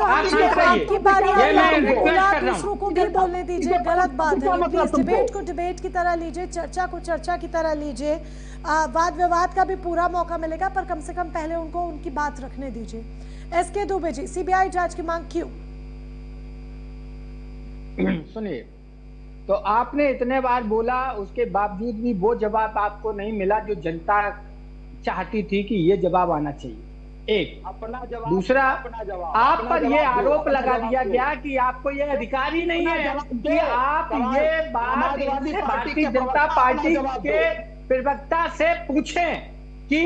आप शांत रहिए, ये मैं रिक्वेस्ट कर रहा हूँ। दूसरों को भी बोलने दीजिए, गलत बात है। प्लीज डिबेट को डिबेट की तरह लीजिए, चर्चा को चर्चा की तरह लीजिए, वाद विवाद का भी पूरा मौका मिलेगा, पर कम से कम पहले उनको उनकी बात रखने दीजिए। एसके दुबे जी, सीबीआई जांच की मांग क्यों? सुनिए, तो आपने इतने बार बोला, उसके बावजूद भी वो जवाब आपको नहीं मिला जो जनता चाहती थी कि ये जवाब आना चाहिए। एक अपना जवाब, दूसरा, आप पर ये आरोप लगा दिया दो। गया कि आपको ये अधिकार ही नहीं है कि आप ये बात भारतीय जनता पार्टी के प्रवक्ता से पूछें कि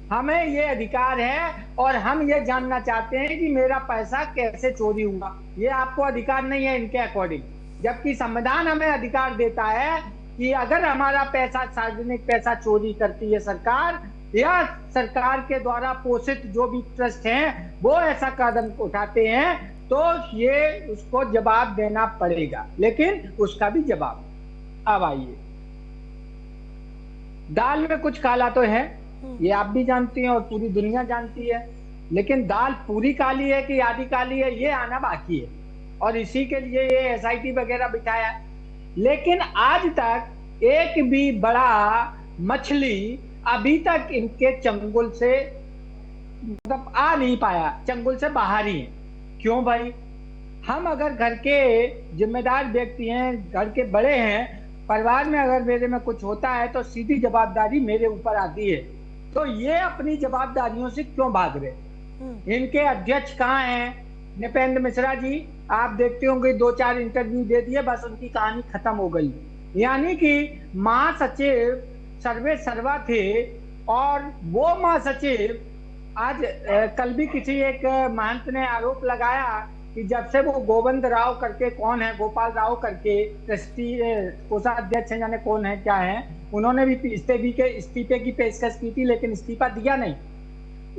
हमें ये अधिकार है और हम ये जानना चाहते हैं कि मेरा पैसा कैसे चोरी हुआ। ये आपको अधिकार नहीं है इनके अकॉर्डिंग, जबकि संविधान हमें अधिकार देता है कि अगर हमारा पैसा, सार्वजनिक पैसा चोरी करती है सरकार या सरकार के द्वारा पोषित जो भी ट्रस्ट हैं वो ऐसा कदम उठाते हैं, तो ये उसको जवाब देना पड़ेगा। लेकिन उसका भी जवाब, अब आइए, दाल में कुछ काला तो है, ये आप भी जानती हैं और पूरी दुनिया जानती है। लेकिन दाल पूरी काली है कि आधी काली है ये आना बाकी है, और इसी के लिए ये एसआईटी वगैरह बिठाया। लेकिन आज तक एक भी बड़ा मछली अभी तक इनके चंगुल से मतलब आ नहीं पाया, चंगुल से बाहर ही है। क्यों भाई? हम अगर घर के जिम्मेदार व्यक्ति हैं, घर के बड़े हैं, परिवार में अगर मेरे में कुछ होता है तो सीधी जवाबदारी मेरे ऊपर आती है, तो ये अपनी जवाबदारियों से क्यों भाग रहे? इनके अध्यक्ष कहाँ हैं? नृपेंद्र मिश्रा जी, आप देखते होंगे 2-4 इंटरव्यू दे दिए, बस उनकी कहानी खत्म हो गई। यानी कि महासचिव सर्वे सर्वा थे, और वो महासचिव आज कल भी किसी एक महंत ने आरोप लगाया कि जब से वो गोविंद राव करके कौन है, गोपाल राव करके ट्रस्टी कोषाध्यक्ष है, जाने कौन है क्या है, उन्होंने भी इस्तीफे की पेशकश की थी लेकिन इस्तीफा दिया नहीं,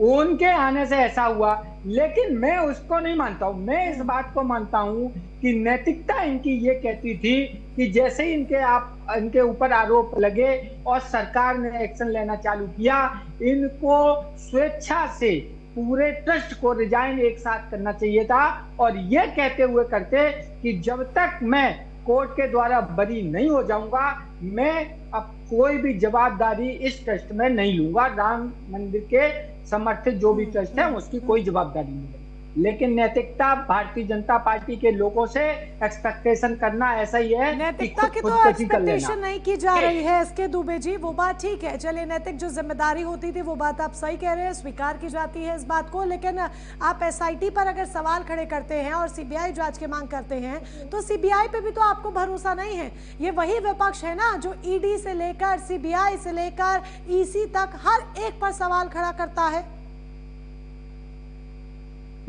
उनके आने से ऐसा हुआ। लेकिन मैं उसको नहीं मानता हूं, मैं इस बात को मानता हूं कि नैतिकता इनकी ये कहती थी कि जैसे ही इनके ऊपर आरोप लगे और सरकार ने एक्शन लेना चालू किया, इनको स्वेच्छा से पूरे ट्रस्ट को रिजाइन एक साथ करना चाहिए था, और ये कहते हुए करते कि जब तक मैं कोर्ट के द्वारा बरी नहीं हो जाऊंगा, मैं अब कोई भी जवाबदारी इस ट्रस्ट में नहीं लूंगा। राम मंदिर के समर्थित जो भी ट्रस्ट है उसकी कोई जवाबदारी नहीं है। लेकिन नैतिकता भारतीय जनता पार्टी के लोगों से एक्सपेक्टेशन करना ऐसा ही है, नैतिकता की तो एक्सपेक्टेशन नहीं की जा रही है इसके दुबे जी, वो बात ठीक है। चलिए, नैतिक जो जिम्मेदारी होती थी वो बात आप सही कह रहे हैं, स्वीकार की जाती है इस बात को। लेकिन आप एसआईटी पर अगर सवाल खड़े करते हैं और सीबीआई जांच की मांग करते हैं, तो सीबीआई पे भी तो आपको भरोसा नहीं है। ये वही विपक्ष है ना जो ईडी से लेकर सीबीआई से लेकर ईसी तक हर एक पर सवाल खड़ा करता है।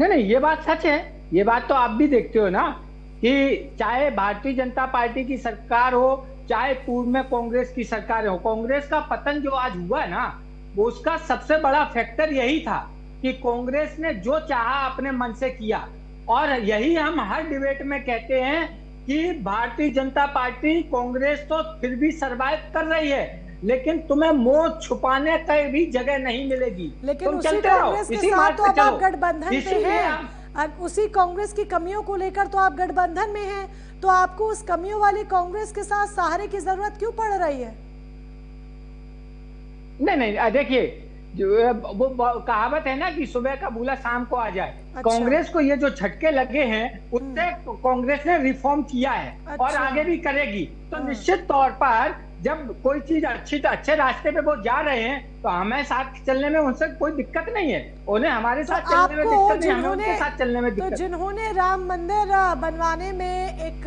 नहीं, ये बात सच है। ये बात तो आप भी देखते हो ना कि चाहे भारतीय जनता पार्टी की सरकार हो, चाहे पूर्व में कांग्रेस की सरकार हो, कांग्रेस का पतन जो आज हुआ है ना, वो उसका सबसे बड़ा फैक्टर यही था कि कांग्रेस ने जो चाहा अपने मन से किया। और यही हम हर डिबेट में कहते हैं कि भारतीय जनता पार्टी, कांग्रेस तो फिर भी सरवाइव कर रही है, लेकिन तुम्हें मुंह छुपाने का भी जगह नहीं मिलेगी। लेकिन उसी कांग्रेस के साथ तो अब आप गठबंधन में हैं, उसी कांग्रेस की कमियों को लेकर तो आप गठबंधन में हैं, तो आपको उस कमियों वाली कांग्रेस के साथ सहारे की जरूरत क्यों पड़ रही है? नहीं, देखिए, वो कहावत है ना कि सुबह का भूला शाम को आ जाए। अच्छा। कांग्रेस को ये जो झटके लगे हैं उससे कांग्रेस ने रिफॉर्म किया है। अच्छा। और आगे भी करेगी। तो निश्चित तौर पर जब कोई चीज अच्छे रास्ते पे वो जा रहे हैं तो हमें साथ चलने में उनसे कोई दिक्कत नहीं है, उन्हें हमारे साथ चलने में दिक्कत नहीं, हमें उनके साथ चलने में दिक्कत। तो जिन्होंने राम मंदिर बनवाने में एक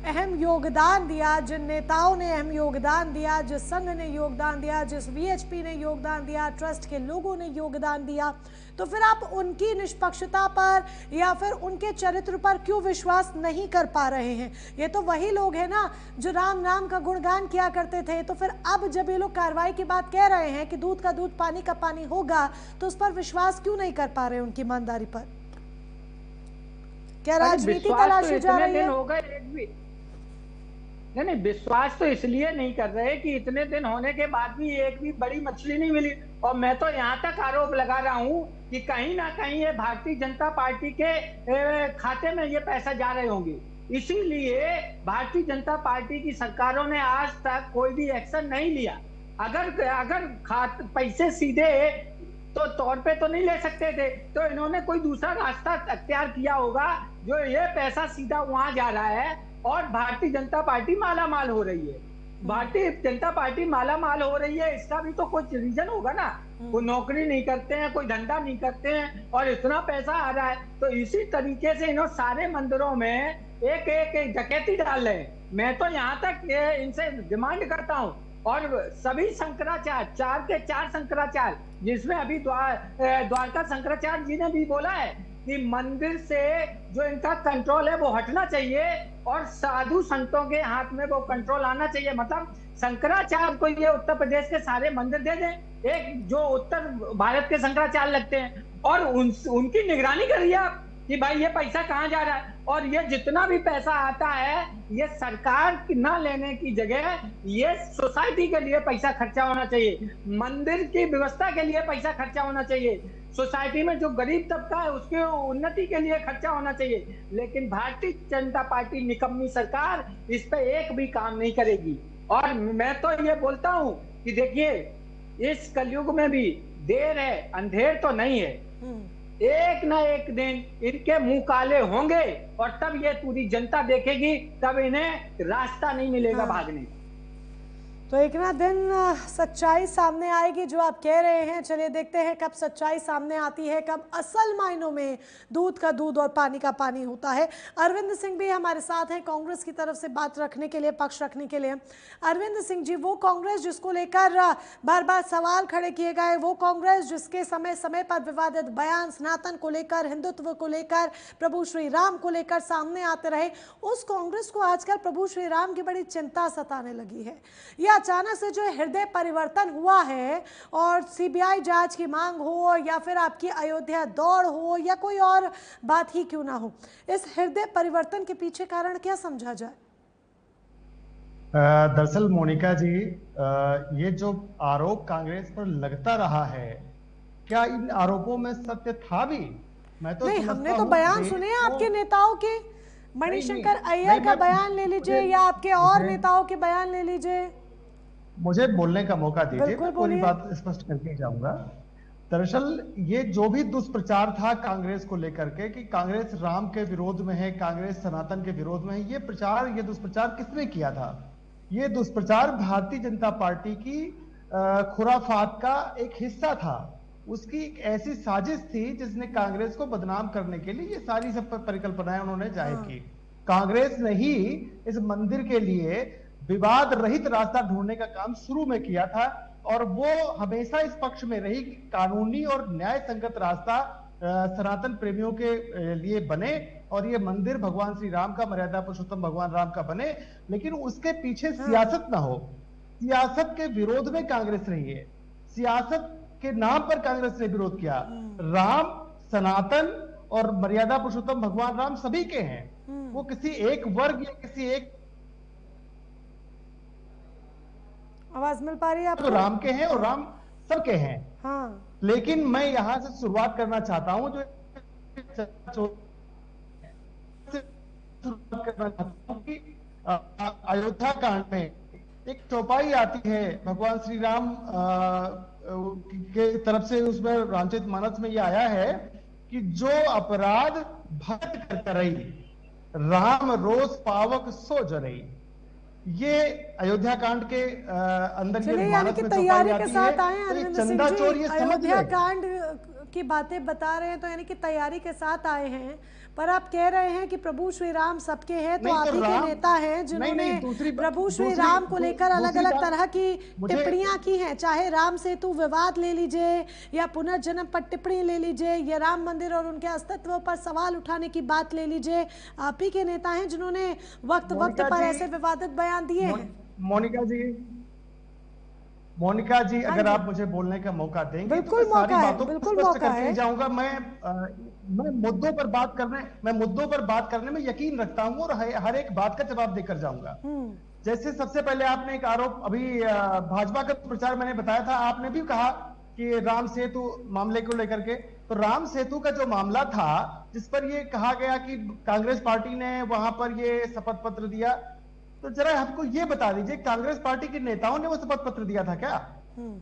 अहम योगदान दिया, जिन नेताओं ने अहम योगदान दिया, जिस संघ ने योगदान दिया, जिस वीएचपी ने योगदान दिया, ट्रस्ट के लोगों ने योगदान दिया, तो फिर आप उनकी निष्पक्षता पर या फिर उनके चरित्र पर क्यों विश्वास नहीं कर पा रहे हैं? ये तो वही लोग हैं ना जो राम नाम का गुणगान किया करते थे। तो फिर अब जब ये लोग कार्रवाई की बात कह रहे हैं कि दूध का दूध पानी का पानी होगा, तो उस पर विश्वास क्यों नहीं कर पा रहे उनकी ईमानदारी पर? क्या राजनीति तलाशी जा रही है? नहीं, विश्वास तो इसलिए नहीं कर रहे कि इतने दिन होने के बाद भी एक भी बड़ी मछली नहीं मिली। और मैं तो यहाँ तक आरोप लगा रहा हूँ कि कहीं ना कहीं ये भारतीय जनता पार्टी के खाते में ये पैसा जा रहे होंगे। इसीलिए भारतीय जनता पार्टी की सरकारों ने आज तक कोई भी एक्शन नहीं लिया। अगर पैसे सीधे तो तौर पे तो नहीं ले सकते थे, तो इन्होंने कोई दूसरा रास्ता अख्तियार किया होगा जो ये पैसा सीधा वहां जा रहा है और भारतीय जनता पार्टी माला माल हो रही है। भारतीय जनता पार्टी माला माल हो रही है, इसका भी तो कुछ रीजन होगा ना। कोई नौकरी नहीं करते हैं, कोई धंधा नहीं करते हैं और इतना पैसा आ रहा है। तो इसी तरीके से इन्होंने सारे मंदिरों में एक डकैती डाल रहे हैं। मैं तो यहाँ तक इनसे डिमांड करता हूँ, और सभी शंकराचार्य, 4 के 4 शंकराचार्य, जिसमें अभी द्वारका शंकराचार्य जी ने भी बोला है कि मंदिर से जो इनका कंट्रोल है वो हटना चाहिए और साधु संतों के हाथ में वो कंट्रोल आना चाहिए। मतलब शंकराचार्य को ये उत्तर प्रदेश के सारे मंदिर दे दें, एक जो उत्तर भारत के शंकराचार्य लगते हैं, और उनकी निगरानी करिए आप। कि भाई ये पैसा कहाँ जा रहा है, और ये जितना भी पैसा आता है ये सरकार ना लेने की जगह ये सोसाइटी के लिए पैसा खर्चा होना चाहिए, मंदिर की व्यवस्था के लिए पैसा खर्चा होना चाहिए, सोसाइटी में जो गरीब तबका है उसके उन्नति के लिए खर्चा होना चाहिए। लेकिन भारतीय जनता पार्टी निकम्मी सरकार इस पे एक भी काम नहीं करेगी। और मैं तो ये बोलता हूँ कि देखिए, इस कलयुग में भी देर है अंधेर तो नहीं है, एक ना एक दिन इनके मुंह काले होंगे और तब ये पूरी जनता देखेगी, तब इन्हें रास्ता नहीं मिलेगा भागने। तो एक ना दिन सच्चाई सामने आएगी जो आप कह रहे हैं। चलिए देखते हैं कब सच्चाई सामने आती है, कब असल मायनों में दूध का दूध और पानी का पानी होता है। अरविंद सिंह भी हमारे साथ हैं कांग्रेस की तरफ से बात रखने के लिए, पक्ष रखने के लिए। अरविंद सिंह जी, वो कांग्रेस जिसको लेकर बार बार सवाल खड़े किए गए, वो कांग्रेस जिसके समय समय पर विवादित बयान सनातन को लेकर, हिंदुत्व को लेकर, प्रभु श्री राम को लेकर सामने आते रहे, उस कांग्रेस को आजकल प्रभु श्री राम की बड़ी चिंता सताने लगी है। या अचानक से जो हृदय परिवर्तन हुआ है और सीबीआई जांच की मांग हो या फिर आपकी अयोध्या दौड़ हो या कोई और बात ही क्यों ना हो, इस हृदय परिवर्तन के पीछे कारण क्या समझा जाए? दरअसल मोनिका जी, ये जो आरोप कांग्रेस पर लगता रहा है, क्या इन आरोपों में सत्य था भी? मैं तो नहीं, हमने तो बयान सुने आपके नेताओं के, मणिशंकर अय्यर का बयान ले लीजिए या आपके और नेताओं के बयान ले लीजिए। मुझे बोलने का मौका दीजिए, मैं पूरी बात स्पष्ट करके जाऊंगा। दरअसल ये जो भी दुष्प्रचार था कांग्रेस को लेकर के कि कांग्रेस राम के विरोध में है, कांग्रेस सनातन के विरोध में है, ये दुष्प्रचार किसने किया था? ये दुष्प्रचार भारतीय जनता पार्टी की खुराफात का एक हिस्सा था। उसकी एक ऐसी साजिश थी जिसने कांग्रेस को बदनाम करने के लिए ये सारी सब परिकल्पनाएं उन्होंने जाहिर की। कांग्रेस ने ही इस मंदिर के लिए विवाद रहित रास्ता ढूंढने का काम शुरू में किया था और वो हमेशा इस पक्ष में रही कि कानूनी और न्याय संगत रास्ता सनातन प्रेमियों के लिए बने और ये मंदिर भगवान श्री राम का, मर्यादा पुरुषोत्तम भगवान राम का बने, लेकिन उसके पीछे सियासत ना हो। सियासत के विरोध में कांग्रेस रही है, सियासत के नाम पर कांग्रेस ने विरोध किया। राम, सनातन और मर्यादा पुरुषोत्तम भगवान राम सभी के हैं, वो किसी एक वर्ग या किसी एक आवाज मिल पा रही है आपको? तो राम के हैं और राम सबके हैं। हाँ। लेकिन मैं यहां से शुरुआत करना चाहता हूं, कि अयोध्या कांड में एक चौपाई आती है भगवान श्री राम के तरफ से, उसमें रामचरितमानस में यह आया है कि जो अपराध भक्त कर करई, राम रोष पावक सो जरई। ये अयोध्या कांड के अंदर ये मानस में तैयारी के साथ आए अरविंद सिंह जी, अयोध्या कांड की बातें बता रहे हैं तो यानी कि तैयारी के साथ आए हैं, पर आप कह रहे हैं कि प्रभु श्री राम सबके हैं, तो आप ही के नेता हैं जिन्होंने प्रभु श्री राम को लेकर अलग अलग तरह की टिप्पणियां की हैं, चाहे राम सेतु विवाद ले लीजिए या पुनर्जन्म पर टिप्पणी ले लीजिए या राम मंदिर और उनके अस्तित्व पर सवाल उठाने की बात ले लीजिए। आप ही के नेता हैं जिन्होंने वक्त वक्त पर ऐसे विवादित बयान दिए हैं। मोनिका जी, अगर आप मुझे बोलने का मौका देंगे बिल्कुल तो सारी बातों को स्पष्ट करके जाऊंगा। मैं मुद्दों पर बात करने में यकीन रखता हूं और हर एक बात का जवाब देकर जाऊंगा। जैसे सबसे पहले आपने एक आरोप, अभी भाजपा का प्रचार मैंने बताया था, आपने भी कहा कि राम सेतु मामले को लेकर के, तो राम सेतु का जो मामला था जिस पर ये कहा गया कि कांग्रेस पार्टी ने वहां पर ये शपथ पत्र दिया, तो जरा हमको ये बता दीजिए कांग्रेस पार्टी के नेताओं ने वो शपथ पत्र दिया था क्या?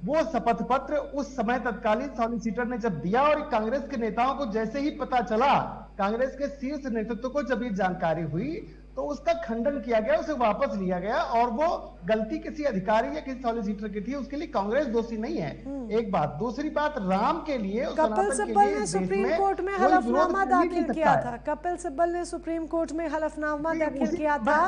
वो शपथ पत्र उस समय तत्कालीन सॉलिसिटर ने जब दिया और कांग्रेस के नेताओं को जैसे ही पता चला, कांग्रेस के शीर्ष नेतृत्व को जब ये जानकारी हुई तो उसका खंडन किया गया, उसे वापस लिया गया और वो गलती किसी अधिकारी या किसी सॉलिसिटर की थी, उसके लिए कांग्रेस दोषी नहीं है। एक बात। दूसरी बात, राम के लिए कपिल सिब्बल ने सुप्रीम कोर्ट में हलफनामा दाखिल किया था। कपिल सिब्बल ने सुप्रीम कोर्ट में हलफनामा दाखिल किया था।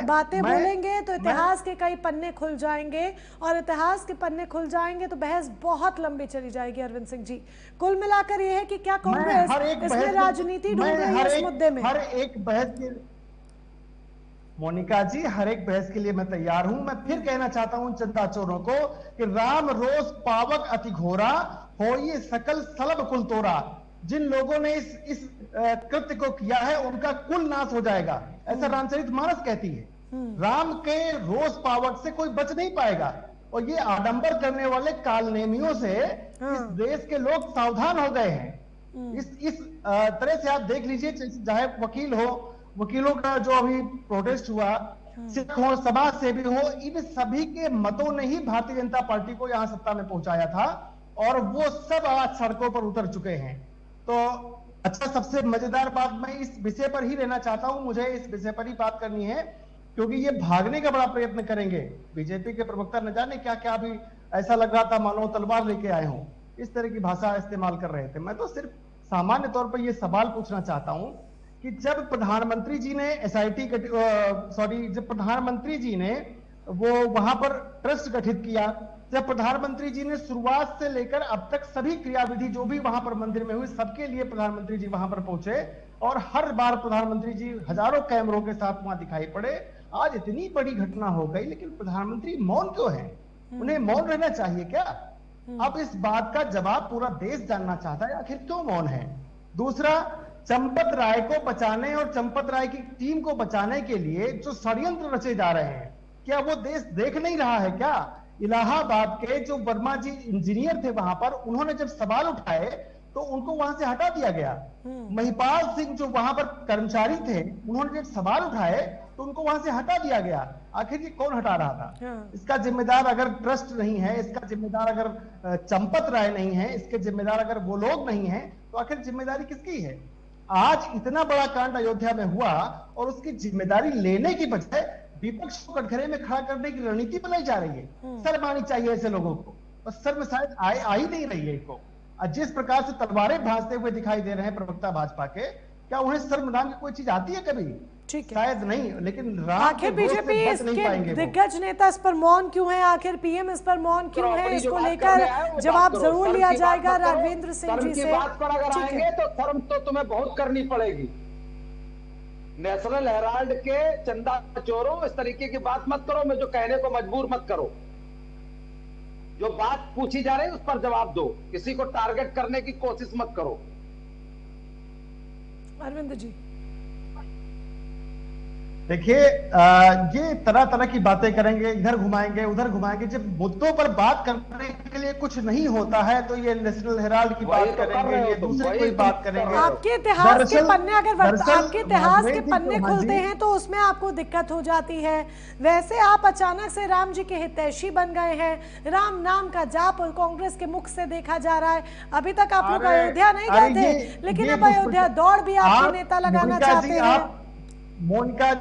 बातें बोलेंगे तो इतिहास के कई पन्ने खुल जाएंगे और इतिहास के पन्ने खुल जाएंगे तो बहस बहुत लंबी चली जाएगी। अरविंद सिंह जी, कुल मिलाकर यह है कि क्या कांग्रेस इसमें राजनीति ढूंढ रही है इस मुद्दे में? हर एक बहस के मोनिका जी, हर एक बहस के लिए मैं तैयार हूं। मैं फिर कहना चाहता हूं जनता चोरों को कि राम रोष पावक अति घोरा, हो ये सकल सलब कुल तोरा। जिन लोगों ने इस कृत्य को किया है उनका कुल नाश हो जाएगा, ऐसा रामचरितमानस कहती है। राम के रोष पावट से कोई बच नहीं पाएगा, और ये आडंबर करने वाले कालनेमियों से इस देश के लोग सावधान हो गए हैं। इस तरह से आप देख लीजिए, चाहे वकील हो, वकीलों का जो अभी प्रोटेस्ट हुआ, सिख हो, समाज सेवी हो, इन सभी के मतों ने ही भारतीय जनता पार्टी को यहां सत्ता में पहुंचाया था, और वो सब आज सड़कों पर उतर चुके हैं। तो अच्छा, सबसे मजेदार बात, मैं इस विषय पर ही रहना चाहता हूं, मुझे इस विषय पर ही बात करनी है, क्योंकि ये भागने का बड़ा प्रयत्न करेंगे। बीजेपी के प्रवक्ता न जाने क्या क्या, अभी ऐसा लग रहा था मानो तलवार लेके आए हों, इस तरह की भाषा इस्तेमाल कर रहे थे। मैं तो सिर्फ सामान्य तौर पर यह सवाल पूछना चाहता हूं कि जब प्रधानमंत्री जी ने जब प्रधानमंत्री जी ने वो वहां पर ट्रस्ट गठित किया, जब प्रधानमंत्री जी ने शुरुआत से लेकर अब तक सभी क्रियाविधि जो भी वहां पर मंदिर में हुई, सबके लिए प्रधानमंत्री जी वहां पर पहुंचे, और हर बार प्रधानमंत्री जी हजारों कैमरों के साथ वहां दिखाई पड़े। आज इतनी बड़ी घटना हो गई, लेकिन प्रधानमंत्री मौन क्यों है? उन्हें मौन रहना चाहिए क्या? अब इस बात का जवाब पूरा देश जानना चाहता है, आखिर क्यों मौन है। दूसरा, चंपत राय को बचाने और चंपत राय की टीम को बचाने के लिए जो षड्यंत्र रचे जा रहे हैं, क्या वो देश देख नहीं रहा है क्या? इलाहाबाद के जो वर्मा जी इंजीनियर थे वहां पर, उन्होंने जब सवाल उठाए तो उनको वहां से हटा दिया गया। महिपाल सिंह जो वहां पर कर्मचारी थे, उन्होंने जब सवाल उठाए तो उनको वहां से हटा दिया गया। आखिर ये कौन हटा रहा था? इसका जिम्मेदार अगर ट्रस्ट नहीं है, इसका जिम्मेदार अगर चंपत राय नहीं है, इसके जिम्मेदार अगर वो लोग नहीं है, तो आखिर जिम्मेदारी किसकी है? आज इतना बड़ा कांड अयोध्या में हुआ और उसकी जिम्मेदारी लेने की बजाय विपक्ष को कटघरे में खड़ा करने की रणनीति बनाई जा रही है। शर्म आनी चाहिए ऐसे लोगों को, और शर्म शायद आ ही नहीं रही है इनको। जिस प्रकार से तलवारें भांजते हुए दिखाई दे रहे हैं प्रवक्ता भाजपा के, क्या उन्हें शर्म नाम की कोई चीज आती है कभी? शायद नहीं, लेकिन आखिर बीजेपी इसके दिग्गज नेता इस पर मौन क्यों है? आखिर पीएम इस पर मौन क्यों है? इसको लेकर जवाब जरूर लिया जाएगा राघवेंद्र सिंह जी से। बात पर अगर आएंगे तो शर्म तो तुम्हें बहुत करनी पड़ेगी। नेशनल हेराल्ड के चंदा चोरों, इस तरीके की बात मत करो, मैं जो कहने को मजबूर मत करो। जो बात पूछी जा रही है उस पर जवाब दो, किसी को टारगेट करने की कोशिश मत करो। अरविंद जी देखिए, ये तरह तरह की बातें करेंगे, इधर घुमाएंगे उधर घुमाएंगे। जब मुद्दों पर बात करने के लिए कुछ नहीं होता है तो ये नेशनल हेराल्ड की बात करेंगे, ये दूसरी कोई बात करेंगे। आपके इतिहास के पन्ने आपके इतिहास के पन्ने खुलते हैं तो उसमें आपको दिक्कत हो जाती है। वैसे आप अचानक से राम जी के हितैषी बन गए हैं, राम नाम का जाप कांग्रेस के मुख से देखा जा रहा है। अभी तक आप लोग अयोध्या नहीं गए थे, लेकिन अब अयोध्या दौड़ भी आपके नेता लगाना चाहते हैं। मोनिका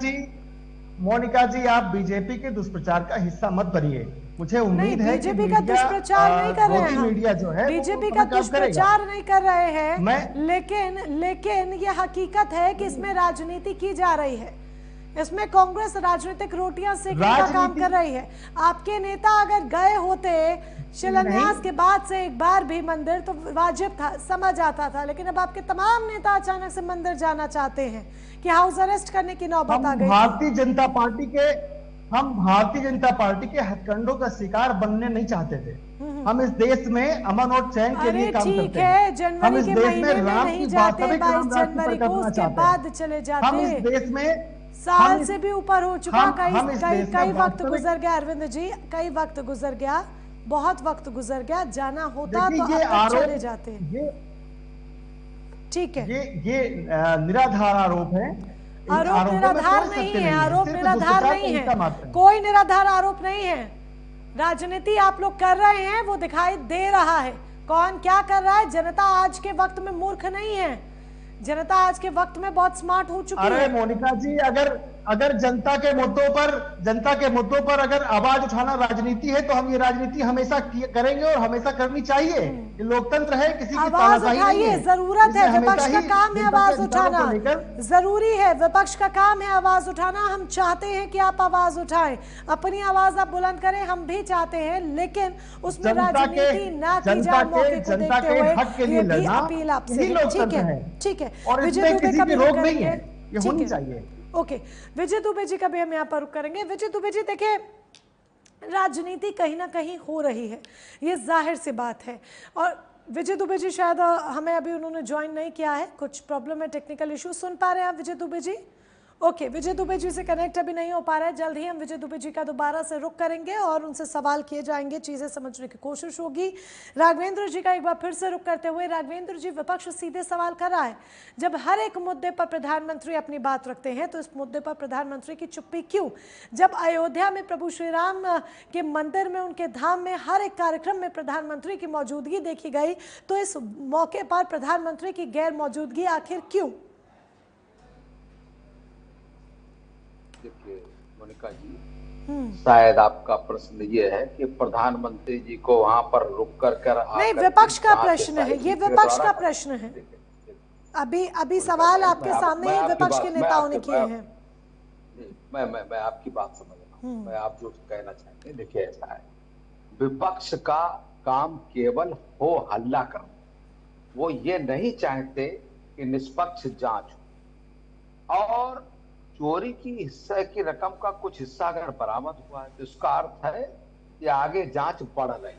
जी, आप बीजेपी के दुष्प्रचार का हिस्सा मत बनिए। मुझे उम्मीद है कि बीजेपी का दुष्प्रचार नहीं कर रहे हैं, मीडिया जो है बीजेपी का दुष्प्रचार नहीं कर रहे हैं, लेकिन यह हकीकत है कि इसमें राजनीति की जा रही है। इसमें कांग्रेस राजनीतिक रोटियां सेकने का काम कर रही है। आपके नेता अगर गए होते शिलान्यास के बाद से एक बार भी मंदिर तो वाजिब था, समझ आता था, लेकिन अब आपके तमाम नेता अचानक से मंदिर जाना चाहते हैं कि हाउस अरेस्ट करने की नौबत आ गई। भारतीय जनता पार्टी के हथकंडों का शिकार बनने नहीं चाहते थे। हम इस देश में अमन और चैन के लिए काम करते हैं। जनवरी के महीने में नहीं जाते, 22 जनवरी को उसके बाद चले जाते। हम इस देश में साल से भी ऊपर हो चुका, कई वक्त गुजर गया अरविंद जी, कई वक्त गुजर गया, बहुत वक्त गुजर गया। जाना होता तो अब चले जाते। ठीक है, ये निराधार आरोप है। आरोप निराधार नहीं है, आरोप निराधार नहीं है, कोई निराधार आरोप नहीं है। राजनीति आप लोग कर रहे हैं, वो दिखाई दे रहा है। कौन क्या कर रहा है? जनता आज के वक्त में मूर्ख नहीं है, जनता आज के वक्त में बहुत स्मार्ट हो चुकी है। अरे मोनिका जी, अगर जनता के मुद्दों पर अगर आवाज उठाना राजनीति है तो हम ये राजनीति हमेशा करेंगे और हमेशा करनी चाहिए। ये लोकतंत्र है, किसी की तानाशाही नहीं है। जरूरत है, विपक्ष का काम है आवाज उठाना, जरूरी है, विपक्ष का काम है आवाज उठाना। हम चाहते हैं कि आप आवाज उठाएं, अपनी आवाज आप बुलंद करें, हम भी चाहते हैं, लेकिन उसमें राजनीति ना की जाए। मौके को देखते हुए ये भी अपील आपसे। ठीक है, और इसमें किसी की रोक नहीं है, ये होनी चाहिए। ओके, विजय दुबे जी का भी हम यहाँ पर रुक करेंगे। विजय दुबे जी, देखिए राजनीति कहीं ना कहीं हो रही है, ये जाहिर सी बात है, और विजय दुबे जी शायद हमें अभी उन्होंने ज्वाइन नहीं किया है, कुछ प्रॉब्लम है, टेक्निकल इशू। सुन पा रहे हैं आप विजय दुबे जी? ओके, विजय दुबे जी से कनेक्ट अभी नहीं हो पा रहा है। जल्द ही हम विजय दुबे जी का दोबारा से रुख करेंगे और उनसे सवाल किए जाएंगे, चीज़ें समझने की कोशिश होगी। राघवेंद्र जी का एक बार फिर से रुख करते हुए, राघवेंद्र जी, विपक्ष सीधे सवाल कर रहा है, जब हर एक मुद्दे पर प्रधानमंत्री अपनी बात रखते हैं तो इस मुद्दे पर प्रधानमंत्री की चुप्पी क्यों? जब अयोध्या में प्रभु श्री राम के मंदिर में, उनके धाम में हर एक कार्यक्रम में प्रधानमंत्री की मौजूदगी देखी गई, तो इस मौके पर प्रधानमंत्री की गैर मौजूदगी आखिर क्यों? देखिए मोनिका जी, शायद आपका प्रश्न ये है कि प्रधानमंत्री जी को वहां पर रुक कर नहीं, विपक्ष का प्रश्न है, ये विपक्ष का प्रश्न है। अभी सवाल आपके सामने ही विपक्ष के नेताओं ने किए हैं। मैं आपकी बात समझ रहा हूँ, मैं आप जो कहना चाहते हैं। देखिए ऐसा है, विपक्ष का काम केवल हो हल्ला करना, वो ये नहीं चाहते कि निष्पक्ष जांच हो, और चोरी की हिस्से की रकम का कुछ हिस्सा अगर बरामद हुआ है तो इसका अर्थ है कि आगे जांच बढ़ रही,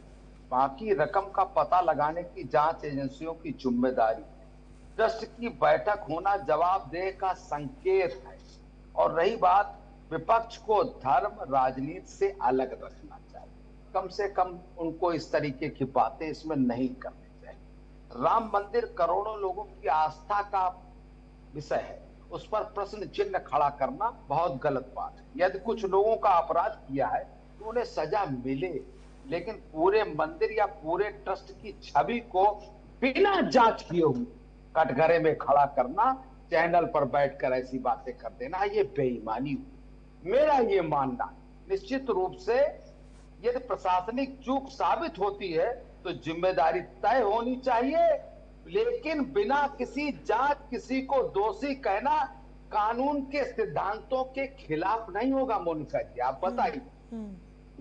बाकी रकम का पता लगाने की जांच एजेंसियों की जिम्मेदारी है। ट्रस्ट की बैठक होना जवाबदेह का संकेत है। और रही बात, विपक्ष को धर्म राजनीति से अलग रखना चाहिए, कम से कम उनको इस तरीके की बातें इसमें नहीं करनी चाहिए। राम मंदिर करोड़ों लोगों की आस्था का विषय है, उस पर प्रश्न चिन्ह खड़ा करना बहुत गलत बात है। यदि कुछ लोगों का अपराध किया है तो उन्हें सजा मिले, लेकिन पूरे मंदिर या पूरे ट्रस्ट की छवि को बिना जांच किए हुए कटघरे में खड़ा करना, चैनल पर बैठकर ऐसी बातें कर देना, ये बेईमानी हुई। मेरा ये मानना, निश्चित रूप से यदि प्रशासनिक चूक साबित होती है तो जिम्मेदारी तय होनी चाहिए, लेकिन बिना किसी जांच किसी को दोषी कहना कानून के सिद्धांतों के खिलाफ नहीं होगा। मोनिका जी, आप बताइए,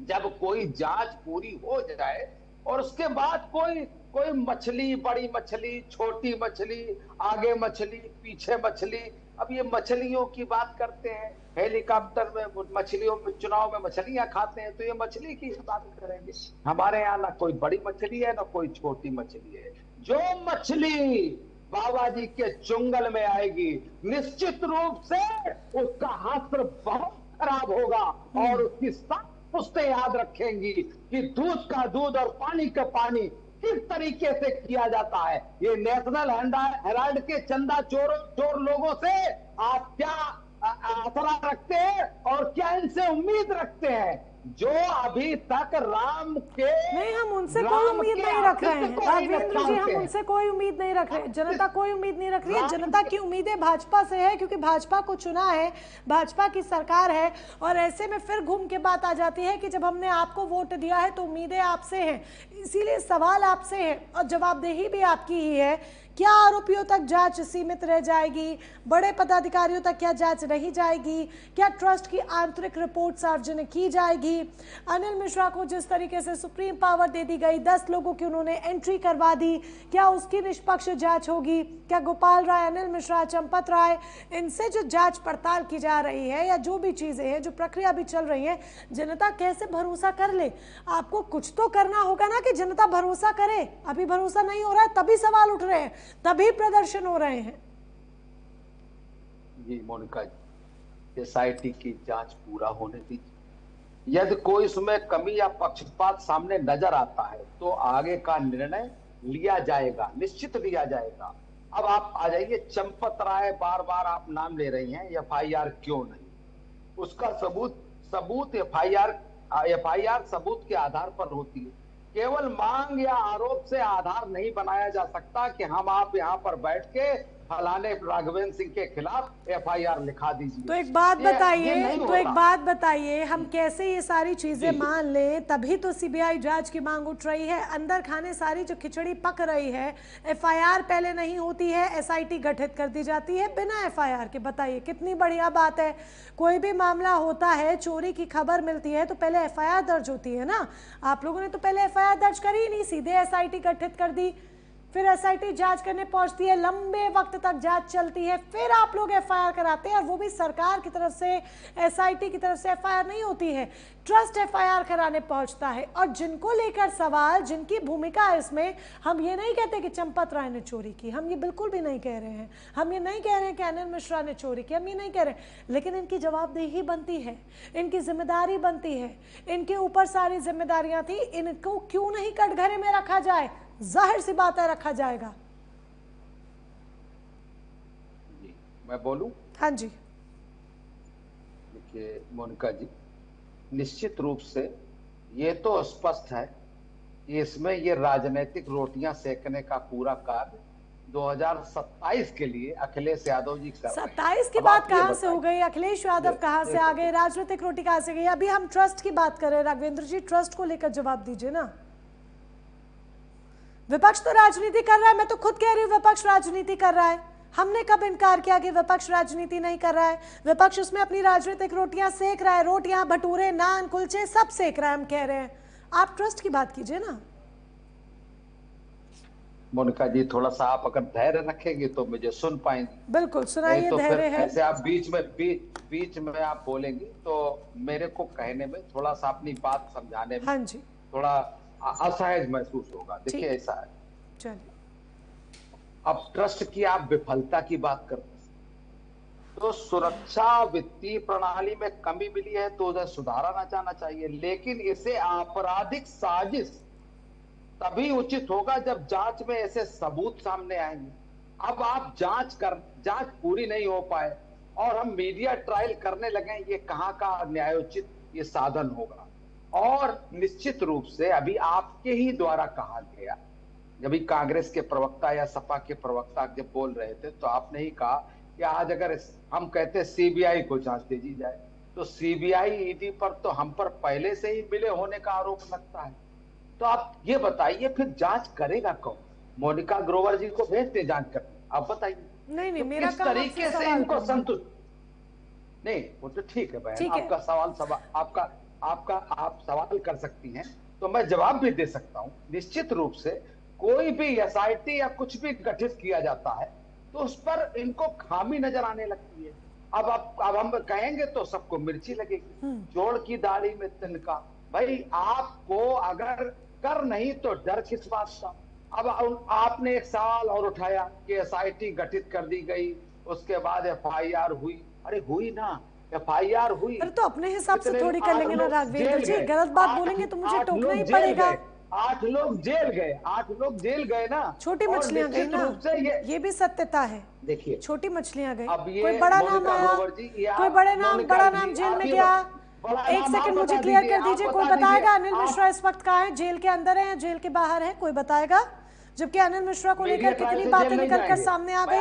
जब कोई जांच पूरी हो जाए और उसके बाद कोई मछली, बड़ी मछली, छोटी मछली, आगे मछली, पीछे मछली, अब ये मछलियों की बात करते हैं, हेलीकॉप्टर में मछलियों में, चुनाव में मछलियां खाते हैं, तो ये मछली की बात करेंगे। हमारे यहाँ ना कोई बड़ी मछली है ना कोई छोटी मछली है। जो मछली बाबा जी के चुंगल में आएगी, निश्चित रूप से उसका हाथ बहुत खराब होगा और उसकी सब पुश्तें याद रखेंगी कि दूध का दूध और पानी का पानी किस तरीके से किया जाता है। ये नेशनल हेराल्ड के चंदा चोर लोगों से आप क्या आसरा रखते हैं और क्या इनसे उम्मीद रखते हैं? जो अभी तक राम के नहीं, हम उनसे कोई उम्मीद नहीं रख रहे हैं राघवेंद्र जी, हम उनसे कोई उम्मीद नहीं रख रहे हैं। जनता कोई उम्मीद नहीं रख रही है। जनता की उम्मीदें भाजपा से है, क्योंकि भाजपा को चुना है, भाजपा की सरकार है। और ऐसे में फिर घूम के बात आ जाती है कि जब हमने आपको वोट दिया है तो उम्मीदें आपसे हैं, इसीलिए सवाल आपसे है और जवाबदेही भी आपकी ही है। क्या आरोपियों तक जांच सीमित रह जाएगी? बड़े पदाधिकारियों तक क्या जांच नहीं जाएगी? क्या ट्रस्ट की आंतरिक रिपोर्ट सार्वजनिक की जाएगी? अनिल मिश्रा को जिस तरीके से सुप्रीम पावर दे दी गई, 10 लोगों की उन्होंने एंट्री करवा दी, क्या उसकी निष्पक्ष जांच होगी? क्या गोपाल राय, अनिल मिश्रा, चंपत राय, इनसे जो जांच पड़ताल की जा रही है या जो भी चीजें हैं, जो प्रक्रिया भी चल रही है, जनता कैसे भरोसा कर ले? आपको कुछ तो करना होगा ना कि जनता भरोसा करे। अभी भरोसा नहीं हो रहा है, तभी सवाल उठ रहे हैं, तभी प्रदर्शन हो रहे हैं। जी मोनिका जी, एसआईटी की जांच पूरा होने दीजिए। यदि कोई इसमें कमी या पक्षपात सामने नजर आता है तो आगे का निर्णय लिया जाएगा, निश्चित लिया जाएगा। अब आप आ जाइए, चंपत राय बार बार आप नाम ले रही हैं, एफआईआर क्यों नहीं? उसका सबूत एफआईआर सबूत के आधार पर होती है। केवल मांग या आरोप से आधार नहीं बनाया जा सकता कि हम आप यहाँ पर बैठ के फलाने राघवेंद्र सिंह के खिलाफ एफआईआर लिखा दीजिए। तो एक बात बताइए, हम कैसे ये सारी चीजें मान लें? तभी तो सीबीआई जांच की मांग उठ रही है। अंदर खाने सारी जो खिचड़ी पक रही है, एफआईआर पहले नहीं होती है, एसआईटी गठित कर दी जाती है बिना एफआईआर के। बताइए कितनी बढ़िया बात है। कोई भी मामला होता है, चोरी की खबर मिलती है तो पहले एफआईआर दर्ज होती है ना। आप लोगों ने तो पहले एफआईआर दर्ज करी ही नहीं, सीधे एसआईटी गठित कर दी। फिर एसआईटी जांच करने पहुंचती है, लंबे वक्त तक जांच चलती है, फिर आप लोग एफआईआर कराते हैं, और वो भी सरकार की तरफ से, एसआईटी की तरफ से एफआईआर नहीं होती है, ट्रस्ट एफआईआर कराने पहुंचता है। और जिनको लेकर सवाल, जिनकी भूमिका है इसमें, हम ये नहीं कहते कि चंपत राय ने चोरी की, हम ये बिल्कुल भी नहीं कह रहे हैं, हम ये नहीं कह रहे हैं कि अनिल मिश्रा ने चोरी की, हम ये नहीं कह रहे, लेकिन इनकी जवाबदेही बनती है, इनकी जिम्मेदारी बनती है, इनके ऊपर सारी जिम्मेदारियां थी, इनको क्यों नहीं कटघरे में रखा जाए? जाहिर सी बात है रखा जाएगा। जी मैं बोलूं? हाँ जी। देखिए मोनिका जी, निश्चित रूप से ये तो स्पष्ट है कि इसमें ये राजनीतिक रोटियां सेकने का पूरा कार्य 2027 के लिए अखिलेश यादव जी कर रहे हैं। 27 की बात कहां से हो गई? अखिलेश यादव कहां से आ गए? राजनीतिक रोटी कहां से गई? अभी हम ट्रस्ट की बात कर रहे हैं। राघवेंद्र जी, ट्रस्ट को लेकर जवाब दीजिए ना। विपक्ष तो राजनीति कर रहा है, मैं तो खुद कह रही हूँ विपक्ष राजनीति कर रहा है। हमने कब इनकार किया कि विपक्ष राजनीति नहीं कर रहा है? विपक्ष उसमें अपनी राजनीतिक रोटियां सेक रहा है, रोटियां, भटूरे, नान, कुलचे सब सेक रहा है, हम कह रहे हैं। आप ट्रस्ट की बात कीजिए ना। मोनिका जी, थोड़ा सा आप अगर धैर्य रखेंगे तो मुझे सुन पाएंगे। बिल्कुल सुनाइए, तो धैर्य है। ऐसे आप बीच में आप बोलेंगी तो मेरे को कहने में थोड़ा सा, अपनी बात समझाने में, हाँ जी, थोड़ा असहज महसूस होगा। देखिए ऐसा है, चलिए, अब ट्रस्ट की आप विफलता की बात करते हैं, तो सुरक्षा वित्तीय प्रणाली में कमी मिली है तो उसे सुधारा ना जाना चाहिए, लेकिन इसे आपराधिक साजिश तभी उचित होगा जब जांच में ऐसे सबूत सामने आएंगे। अब आप जांच पूरी नहीं हो पाए और हम मीडिया ट्रायल करने लगे, ये कहां का न्यायोचित ये साधन होगा? और निश्चित रूप से अभी आपके ही द्वारा कहा गया, जब कांग्रेस के प्रवक्ता या सपा के प्रवक्ता जब बोल रहे थे तो आपने ही कहा कि आज अगर हम कहते हैं सीबीआई को जांच दे दी जाए, तो सीबीआई ईडी पर तो हम पर पहले से ही मिले होने का आरोप लगता है। तो आप ये बताइए फिर जांच करेगा कौन? मोनिका ग्रोवर जी को भेज दे जांच करने, आप बताइए। नहीं, तो मेरा किस तरीके से इनको संतुष्ट, नहीं वो तो ठीक है बहन, आपका सवाल आप सवाल कर सकती हैं तो मैं जवाब भी दे सकता हूं। निश्चित रूप से कोई भी एसआईटी या कुछ भी गठित किया जाता है तो उस पर इनको खामी नजर आने लगती है। अब हम कहेंगे तो सबको मिर्ची लगेगी, जोड़ की दाढ़ी में तिनका। भाई आपको अगर कर नहीं तो डर किस बात का? अब आपने एक सवाल और उठाया कि एसआईटी गठित कर दी गई, उसके बाद एफआईआर हुई। अरे हुई ना, एफआईआर हुई, अरे तो अपने हिसाब से थोड़ी कर लेंगे ना राघवेंद्र जी। गलत बात बोलेंगे तो मुझे टोकना ही पड़ेगा। 8 लोग जेल गए ना। छोटी मछलियां गई ना, ये भी सत्यता है। देखिए छोटी मछलियां गई, कोई बड़ा नाम आया, कोई बड़ा नाम जेल में गया। एक सेकंड मुझे क्लियर कर दीजिए, कोई बताएगा अनिल मिश्रा इस वक्त कहाँ है? जेल के अंदर है या जेल के बाहर है? कोई बताएगा? जबकि अनिल मिश्रा को लेकर कितनी बातें निकलकर सामने आ गई।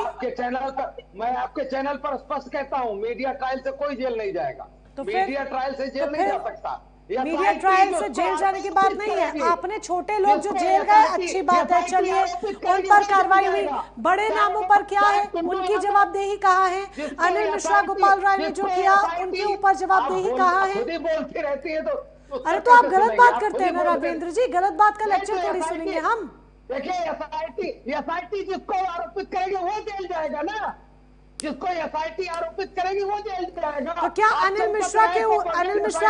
मैं आपके चैनल पर स्पष्ट कहता हूँ, मीडिया ट्रायल से कोई जेल नहीं जाएगा। तो मीडिया ट्रायल से जेल नहीं जा सकता। मीडिया ट्रायल से जेल जाने की बात नहीं है। आपने छोटे लोग जो जेल गए, अच्छी बात है, चलिए उन पर कार्रवाई हुई। बड़े नामों पर क्या है? उनकी जवाबदेही कहाँ है? अनिल मिश्रा, गोपाल राय ने जो किया उनके ऊपर जवाबदेही कहाँ है? बोलती रहती है तो अरे तो आप गलत बात करते हैं ना राघवेंद्र जी, गलत बात का लेक्चर थोड़ी सुनेंगे हम। देखिए एसआईटी जिसको आरोपित करेगी वो जेल जाएगा ना, जिसको एसआईटी आरोपित करेगी वो जेल जाएगा। तो क्या अनिल मिश्रा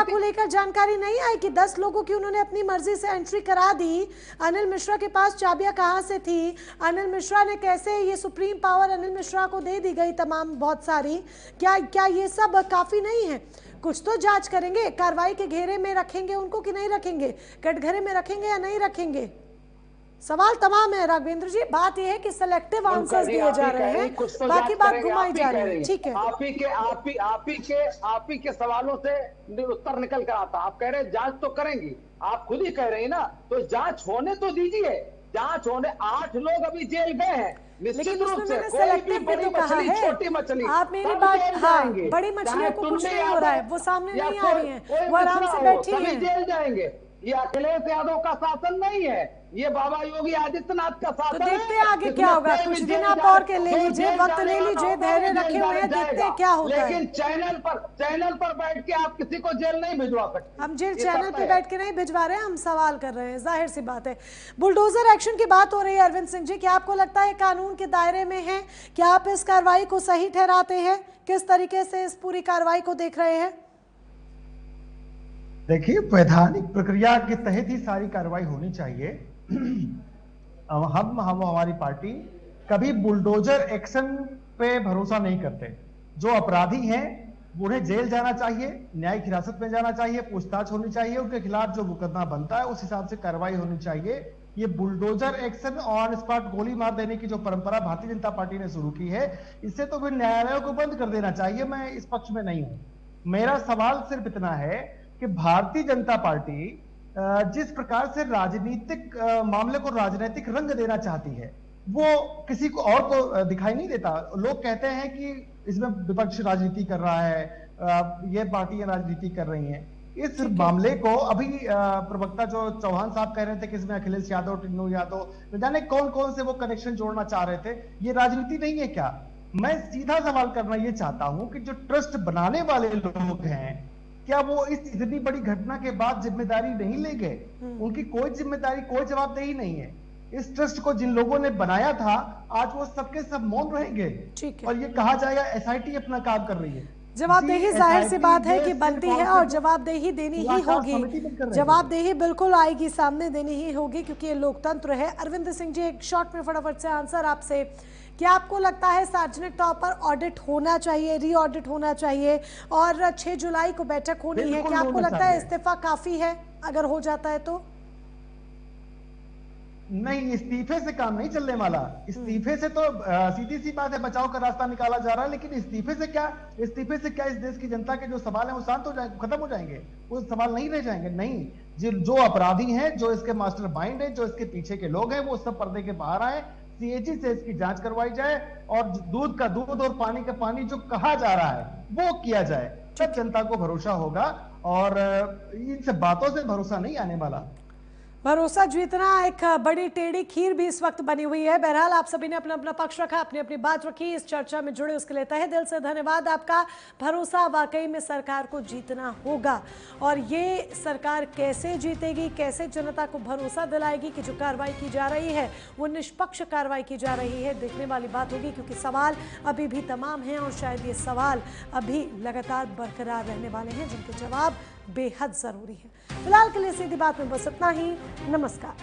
को लेकर जानकारी नहीं आई कि 10 लोगों की उन्होंने अपनी मर्जी से एंट्री करा दी? अनिल मिश्रा के पास चाबियां कहां से थी? अनिल मिश्रा ने कैसे, ये सुप्रीम पावर अनिल मिश्रा को दे दी गई तमाम बहुत सारी, क्या ये सब काफी नहीं है? कुछ तो जांच करेंगे, कार्रवाई के घेरे में रखेंगे उनको कि नहीं रखेंगे, कटघरे में रखेंगे या नहीं रखेंगे? सवाल तमाम है राघवेंद्र जी। बात यह है कि सिलेक्टिव आंसर्स दिए जा रहे हैं, बाकी बात घुमाई जा रही है। ठीक है, आप ही के सवालों से उत्तर निकल कर आता। आप कह रहे हैं जांच तो करेंगी, आप खुद ही कह रहे हैं ना, तो जांच होने तो दीजिए। जांच होने, 8 लोग अभी जेल गए हैं। लेकिन उसमें मैंने सेलेक्टिव भी तो कहा है। छोटी मछली, आप मेरी बात, हाँ, बड़ी मछलियों को कुछ नहीं हो रहा है, वो सामने नहीं आ रही है, वो आराम से बैठी है। जेल जाएंगे। ये अखिलेश यादव का शासन नहीं है, ये बाबा योगी आदित्यनाथ का तो शासन देखते हैं आगे क्या होगा। कुछ दिन आप और के ले लीजिए, वक्त ले लीजिए, धैर्य रखे हुए हैं, देखते हैं क्या होता है। लेकिन चैनल पर बैठ के आप किसी को जेल नहीं भिजवा सकते। हम जेल चैनल पे बैठ के नहीं भिजवा रहे हैं, हम सवाल कर रहे हैं, जाहिर सी बात है। बुलडोजर एक्शन की बात हो रही है अरविंद सिंह जी, क्या आपको लगता है कानून के दायरे में है? क्या आप इस कार्रवाई को सही ठहराते हैं? किस तरीके से इस पूरी कार्रवाई को देख रहे हैं? देखिए, वैधानिक प्रक्रिया के तहत ही सारी कार्रवाई होनी चाहिए। हम हमारी पार्टी कभी बुलडोजर एक्शन पे भरोसा नहीं करते। जो अपराधी हैं उन्हें जेल जाना चाहिए, न्यायिक हिरासत में जाना चाहिए, पूछताछ होनी चाहिए, उनके खिलाफ जो मुकदमा बनता है उस हिसाब से कार्रवाई होनी चाहिए। ये बुलडोजर एक्शन, ऑन स्पॉट गोली मार देने की जो परंपरा भारतीय जनता पार्टी ने शुरू की है, इससे तो फिर न्यायालयों को बंद कर देना चाहिए। मैं इस पक्ष में नहीं हूं। मेरा सवाल सिर्फ इतना है कि भारतीय जनता पार्टी जिस प्रकार से राजनीतिक मामले को राजनीतिक रंग देना चाहती है, वो किसी को और को दिखाई नहीं देता। लोग कहते हैं कि इसमें विपक्ष राजनीति कर रहा है, ये पार्टियां राजनीति कर रही हैं। इस मामले को अभी प्रवक्ता जो चौहान साहब कह रहे थे कि इसमें अखिलेश यादव, टिन्नू यादव, न जाने कौन कौन से वो कनेक्शन जोड़ना चाह रहे थे। ये राजनीति नहीं है क्या? मैं सीधा सवाल करना ये चाहता हूं कि जो ट्रस्ट बनाने वाले लोग हैं, क्या वो इस इतनी बड़ी घटना के बाद जिम्मेदारी नहीं ले गए? उनकी कोई जिम्मेदारी, कोई जवाबदेही नहीं है। इस ट्रस्ट को जिन लोगों ने बनाया था, आज वो सबके सब मौन रहेंगे और ये कहा जाएगा एसआईटी अपना काम कर रही है। जवाबदेही जाहिर सी बात है कि बनती है और जवाबदेही देनी ही होगी। जवाबदेही बिल्कुल आएगी, सामने देनी ही होगी, क्योंकि ये लोकतंत्र है। अरविंद सिंह जी, एक शॉर्ट में फटाफट से आंसर आपसे, क्या आपको लगता है सार्वजनिक तौर पर ऑडिट होना चाहिए, री ऑडिट होना चाहिए, और 6 जुलाई को बैठक होनी है? क्या आपको लगता है इस्तीफा काफी है अगर हो जाता है तो? नहीं, इस्तीफे से काम नहीं चलने वाला। इस्तीफे से तो सीधी सी बात है, बचाव का रास्ता निकाला जा रहा है, लेकिन इस्तीफे से क्या इस देश की जनता के जो सवाल हैं वो शांत हो जाएंगे, खत्म हो जाएंगे? वो सवाल नहीं रह जाएंगे। नहीं, जो अपराधी हैं, जो इसके मास्टर माइंड है, जो इसके पीछे के लोग हैं, वो सब पर्दे के बाहर आए, सीएजी से इसकी जांच करवाई जाए और दूध का दूध और पानी का पानी जो कहा जा रहा है वो किया जाए, तब जनता को भरोसा होगा। और इन सब बातों से भरोसा नहीं आने वाला। भरोसा जीतना एक बड़ी टेढ़ी खीर भी इस वक्त बनी हुई है। बहरहाल आप सभी ने अपना अपना पक्ष रखा, अपनी अपनी बात रखी, इस चर्चा में जुड़े उसके लिए तहे दिल से धन्यवाद आपका। भरोसा वाकई में सरकार को जीतना होगा, और ये सरकार कैसे जीतेगी, कैसे जनता को भरोसा दिलाएगी कि जो कार्रवाई की जा रही है वो निष्पक्ष कार्रवाई की जा रही है, देखने वाली बात होगी। क्योंकि सवाल अभी भी तमाम हैं और शायद ये सवाल अभी लगातार बरकरार रहने वाले हैं, जिनके जवाब बेहद जरूरी है। फिलहाल के लिए सीधी बात में बस इतना ही। नमस्कार।